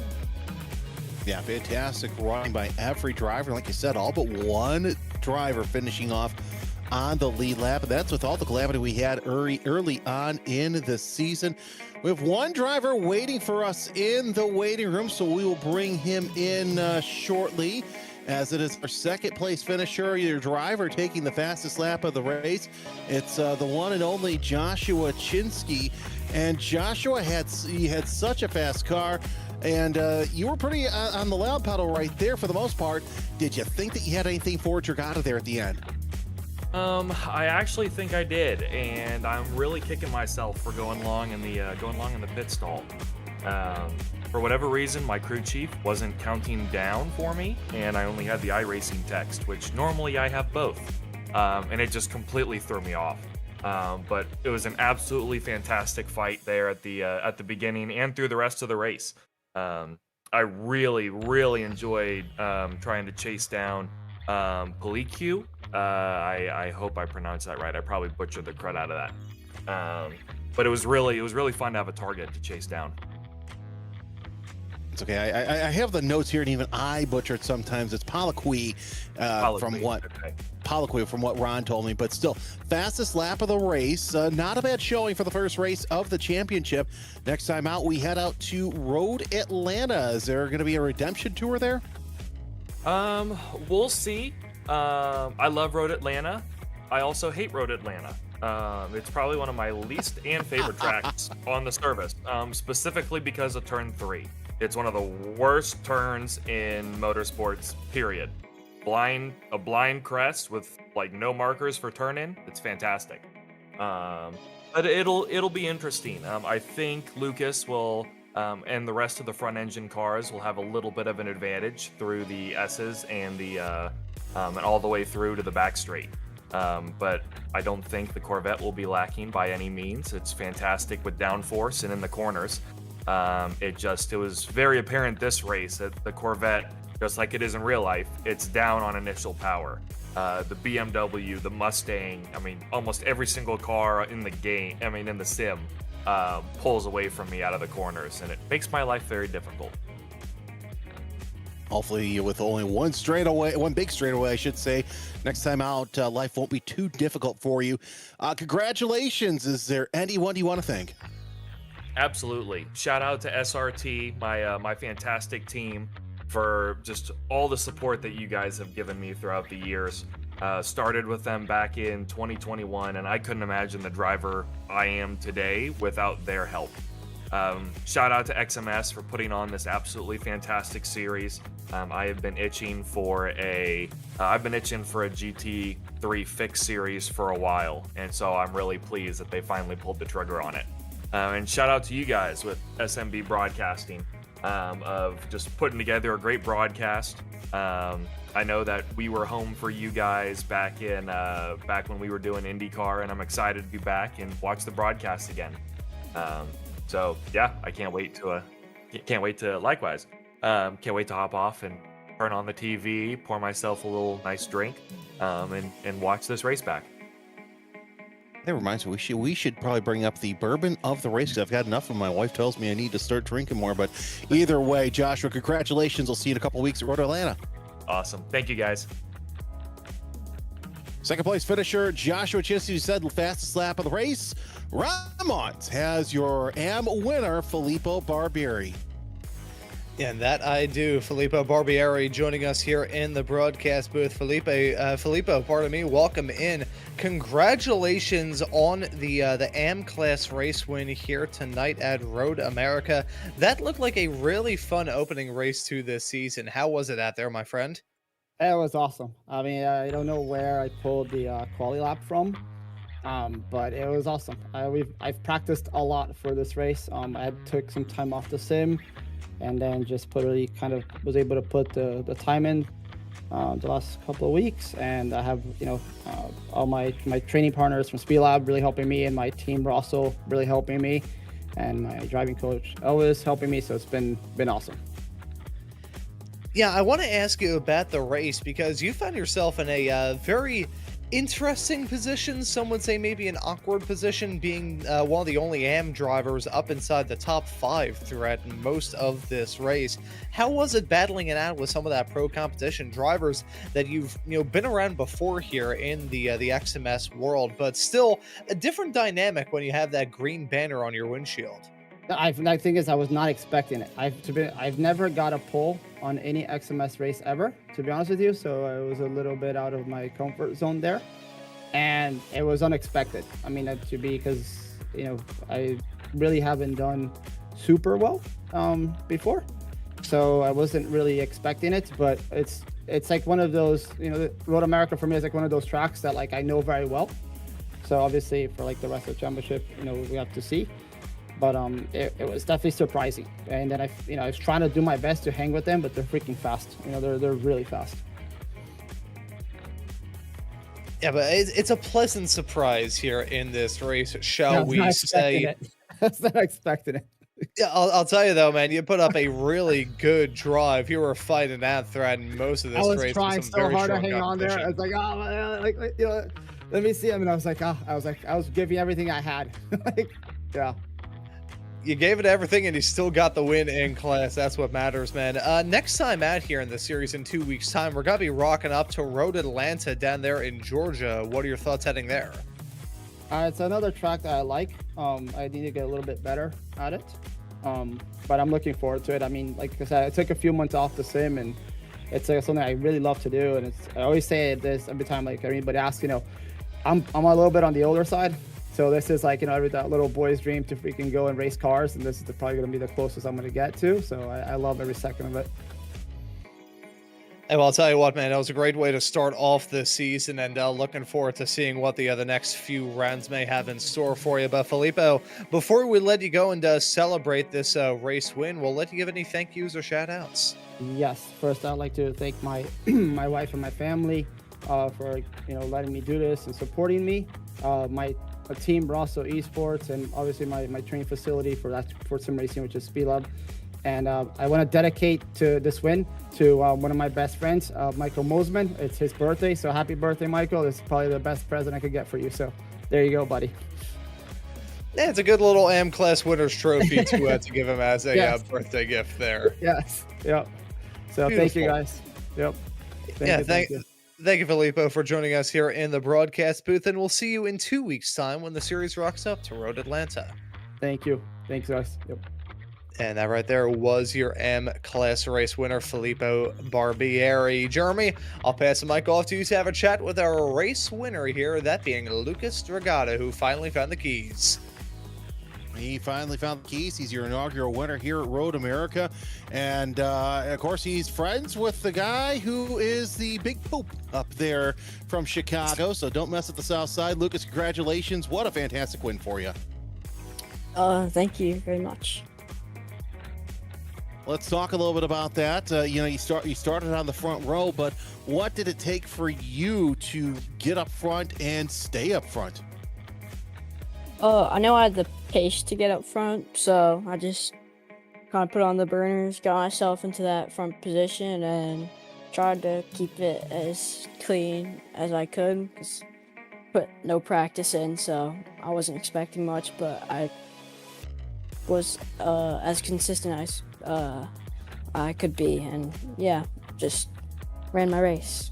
Speaker 4: Yeah, fantastic running by every driver. Like you said, all but one driver finishing off on the lead lap, and that's with all the calamity we had early on in the season. We have one driver waiting for us in the waiting room, so we will bring him in shortly, as it is our second place finisher, your driver taking the fastest lap of the race. It's the one and only Joshua Chinsky. And Joshua had such a fast car, and you were pretty on the loud pedal right there for the most part. Did you think that you had anything for Dragata there at the end?
Speaker 6: I actually think I did, and I'm really kicking myself for going long in the pit stall. For whatever reason, my crew chief wasn't counting down for me, and I only had the iRacing text, which normally I have both, and it just completely threw me off. But it was an absolutely fantastic fight there at the beginning and through the rest of the race. I really enjoyed trying to chase down Policu. I hope I pronounced that right. I probably butchered the crud out of that. But it was really fun to have a target to chase down.
Speaker 4: It's okay. I have the notes here, and even I butchered sometimes. It's Poliqui from what Ron told me, but still, fastest lap of the race. Not a bad showing for the first race of the championship. Next time out, we head out to Road Atlanta. Is there going to be a redemption tour there?
Speaker 6: We'll see. I love Road Atlanta. I also hate Road Atlanta. It's probably one of my least and favorite tracks on the service, specifically because of turn 3. It's one of the worst turns in motorsports, period. A blind crest with like no markers for turn in. It's fantastic. But it'll be interesting. I think Lucas will and the rest of the front engine cars will have a little bit of an advantage through the S's and the and all the way through to the back straight. But I don't think the Corvette will be lacking by any means. It's fantastic with downforce and in the corners. It was very apparent this race that the Corvette, just like it is in real life, it's down on initial power. The BMW, the Mustang, almost every single car in the game, in the sim, pulls away from me out of the corners, and it makes my life very difficult.
Speaker 4: Hopefully with only one big straightaway, I should say. Next time out, life won't be too difficult for you. Congratulations. Is there anyone you want to thank?
Speaker 6: Absolutely. Shout out to SRT, my fantastic team, for just all the support that you guys have given me throughout the years. Started with them back in 2021, and I couldn't imagine the driver I am today without their help. Shout out to XMS for putting on this absolutely fantastic series. I have been itching for a GT3 fix series for a while, and so I'm really pleased that they finally pulled the trigger on it. And shout out to you guys with SMB Broadcasting. of just putting together a great broadcast. I know that we were home for you guys back when we were doing IndyCar, and I'm excited to be back and watch the broadcast again. So yeah, I can't wait to likewise. Can't wait to hop off and turn on the TV, pour myself a little nice drink, and watch this race back.
Speaker 4: That reminds me, we should probably bring up the bourbon of the race, because I've had enough of my wife tells me I need to start drinking more. But either way, Joshua, congratulations. We'll see you in a couple weeks at Road Atlanta.
Speaker 6: Awesome. Thank you, guys.
Speaker 4: Second place finisher, Joshua Chissy, who said the fastest lap of the race. Maunz has your AM winner, Filippo Barbieri.
Speaker 1: And that I do. Filippo Barbieri joining us here in the broadcast booth. Filippo, pardon me, welcome in. Congratulations on the AM class race win here tonight at Road America. That looked like a really fun opening race to this season. How was it out there, my friend?
Speaker 7: It was awesome. I mean, I don't know where I pulled the quali lap from, but it was awesome. I've practiced a lot for this race. I took some time off the sim, and then just kind of was able to put the time in the last couple of weeks. And I have, all my training partners from Speed Lab really helping me, and my team were also really helping me, and my driving coach Elvis helping me. So it's been awesome.
Speaker 1: Yeah, I want to ask you about the race, because you found yourself in a very interesting position. Some would say maybe an awkward position, being one of the only AM drivers up inside the top 5 throughout most of this race. How was it battling it out with some of that pro competition drivers that you've been around before here in the XMS world, but still a different dynamic when you have that green banner on your windshield?
Speaker 7: The thing is, I was not expecting it. I've never got a pole on any XMS race ever, to be honest with you. So I was a little bit out of my comfort zone there, and it was unexpected. I mean, because I really haven't done super well before, so I wasn't really expecting it. But it's like one of those, Road America for me is like one of those tracks that like I know very well. So obviously for like the rest of the championship, we have to see. But it was definitely surprising. And then I was trying to do my best to hang with them, but they're freaking fast. They're really fast.
Speaker 1: Yeah, but it's a pleasant surprise here in this race, shall we say?
Speaker 7: I was not expecting it.
Speaker 1: Yeah, I'll tell you though, man, you put up a really good drive. You were fighting out throughout most of this race.
Speaker 7: I was trying so hard to hang on there. I was like, let me see. I mean, I was giving everything I had. Yeah.
Speaker 1: You gave it everything, and you still got the win in class. That's what matters, man. Next time out here in the series in 2 weeks' time, we're going to be rocking up to Road Atlanta down there in Georgia. What are your thoughts heading there?
Speaker 7: It's another track that I like. I need to get a little bit better at it, but I'm looking forward to it. I mean, like I said, I took a few months off the sim, and it's something I really love to do. And I always say this every time, like everybody asks, I'm a little bit on the older side. So this is like, that little boy's dream to freaking go and race cars, and this is probably going to be the closest I'm going to get to. So I love every second of it.
Speaker 1: Hey, well, I'll tell you what, man, that was a great way to start off the season, and looking forward to seeing what the next few rounds may have in store for you. But Filippo, before we let you go and celebrate this race win, we'll let you give any thank yous or shout outs.
Speaker 7: Yes. First, I'd like to thank my my wife and my family for letting me do this and supporting me. My team, Rosso Esports, and obviously my training facility for sim racing, which is Speed Lab. And I want to dedicate to this win to one of my best friends, Michael Mosman. It's his birthday, so happy birthday, Michael. This is probably the best present I could get for you. So there you go, buddy.
Speaker 1: Yeah, it's a good little AM class winners trophy to give him as a
Speaker 7: yes.
Speaker 1: Birthday gift there.
Speaker 7: Yes. Yep. So
Speaker 1: Beautiful.
Speaker 7: Thank you, guys. Yep.
Speaker 1: Thank you. Thank you, Filippo, for joining us here in the broadcast booth, and we'll see you in 2 weeks' time when the series rocks up to Road Atlanta.
Speaker 7: Thank you. Thanks, guys. Yep.
Speaker 1: And that right there was your M class race winner, Filippo Barbieri. Jeremy, I'll pass the mic off to you to have a chat with our race winner here, that being Lucas Dragata, who finally found the keys.
Speaker 4: He finally found the keys. He's your inaugural winner here at Road America. And, of course, he's friends with the guy who is the big poop up there from Chicago. So don't mess with the South Side. Lucas, congratulations. What a fantastic win for you.
Speaker 8: Thank you very much.
Speaker 4: Let's talk a little bit about that. You started on the front row, but what did it take for you to get up front and stay up front?
Speaker 8: I know I had the pace to get up front, so I just kind of put on the burners, got myself into that front position, and tried to keep it as clean as I could. Cause put no practice in, so I wasn't expecting much, but I was as consistent as I could be, and yeah, just ran my race.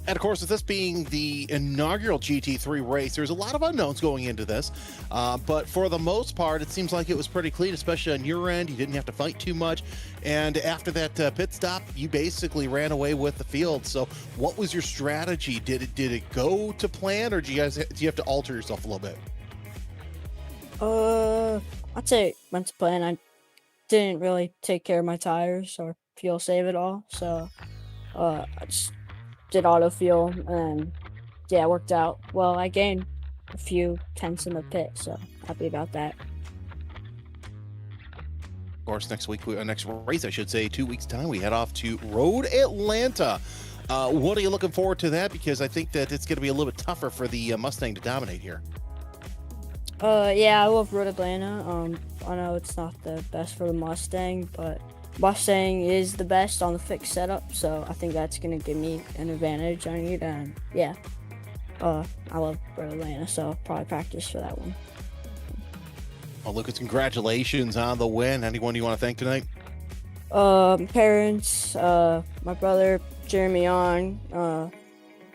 Speaker 4: And of course, with this being the inaugural GT3 race, there's a lot of unknowns going into this. But for the most part, it seems like it was pretty clean, especially on your end. You didn't have to fight too much. And after that pit stop, you basically ran away with the field. So what was your strategy? Did it go to plan, or do you have to alter yourself a little bit?
Speaker 8: I'd say it went to plan. I didn't really take care of my tires or fuel save at all, so I just did auto fuel, and yeah, it worked out well. I gained a few tenths in the pit, so happy about that.
Speaker 4: Of course, next race, I should say, 2 weeks time, we head off to Road Atlanta. What are you looking forward to that? Because I think that it's going to be a little bit tougher for the Mustang to dominate here.
Speaker 8: Yeah, I love Road Atlanta. I know it's not the best for the Mustang, but Mustang is the best on the fixed setup, so I think that's going to give me an advantage on it. And yeah, I love Road Atlanta, so I'll probably practice for that one.
Speaker 4: Well, Lucas, congratulations on the win. Anyone you want to thank tonight?
Speaker 8: Parents, my brother Jeremy on,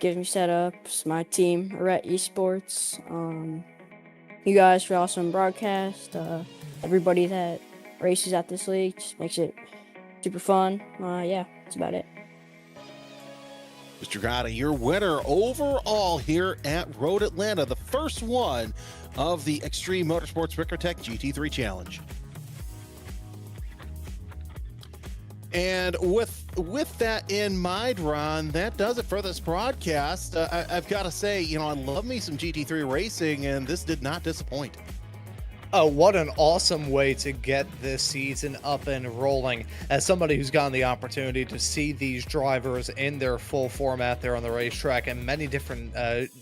Speaker 8: gives me setups, my team Ret Esports, you guys for awesome broadcast, everybody that races at this league, just makes it super fun. Yeah, that's about it.
Speaker 4: Mr. Gata, your winner overall here at Road Atlanta, the first one of the Extreme Motorsports Ricmotech GT3 Challenge. And with that in mind, Ron, that does it for this broadcast. I've got to say, I love me some GT3 racing, and this did not disappoint.
Speaker 1: Oh, what an awesome way to get this season up and rolling. As somebody who's gotten the opportunity to see these drivers in their full format there on the racetrack in many different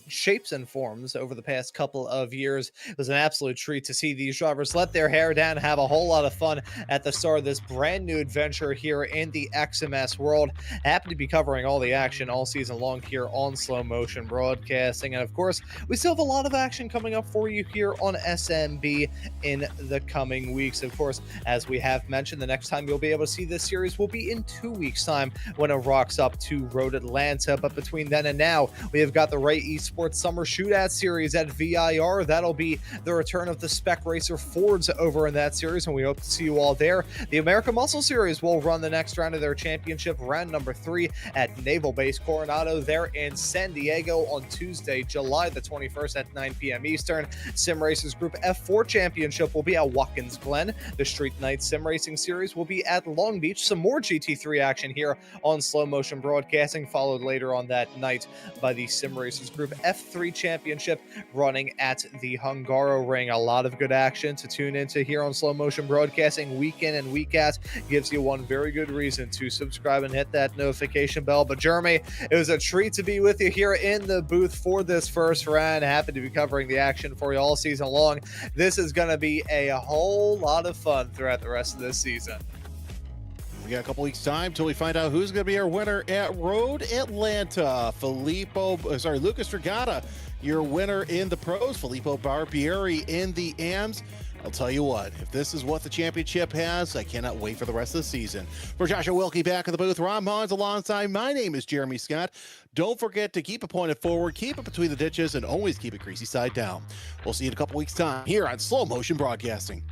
Speaker 1: shapes and forms over the past couple of years, it was an absolute treat to see these drivers let their hair down, have a whole lot of fun at the start of this brand new adventure here in the XMS world. Happy to be covering all the action all season long here on Slow Motion Broadcasting. And of course, we still have a lot of action coming up for you here on SMB in the coming weeks. Of course, as we have mentioned, the next time you'll be able to see this series will be in 2 weeks time when it rocks up to Road Atlanta. But between then and now, we have got the Ray Esports Summer Shootout Series at VIR. That'll be the return of the Spec Racer Fords over in that series, and we hope to see you all there. The American Muscle Series will run the next round of their championship, round number 3 at Naval Base Coronado there in San Diego on Tuesday, July the 21st at 9 p.m. Eastern. Sim Racers Group F4 Championship will be at Watkins Glen. The Street Night Sim Racing Series will be at Long Beach. Some more GT3 action here on Slow Motion Broadcasting, followed later on that night by the Sim Racers Group F3 Championship running at the Hungaro Ring. A lot of good action to tune into here on Slow Motion Broadcasting week in and week out. Gives you one very good reason to subscribe and hit that notification bell. But Jeremy, it was a treat to be with you here in the booth for this first round. Happy to be covering the action for you all season long. This is going to be a whole lot of fun throughout the rest of this season.
Speaker 4: We got a couple weeks time till we find out who's going to be our winner at Road Atlanta. Lucas Regatta, your winner in the pros. Filippo Barbieri in the AMs. I'll tell you what, if this is what the championship has, I cannot wait for the rest of the season. For Joshuah Wilkie back in the booth, Ron Maunz alongside, my name is Jeremy Scott. Don't forget to keep it pointed forward, keep it between the ditches, and always keep it greasy side down. We'll see you in a couple weeks' time here on Slow Motion Broadcasting.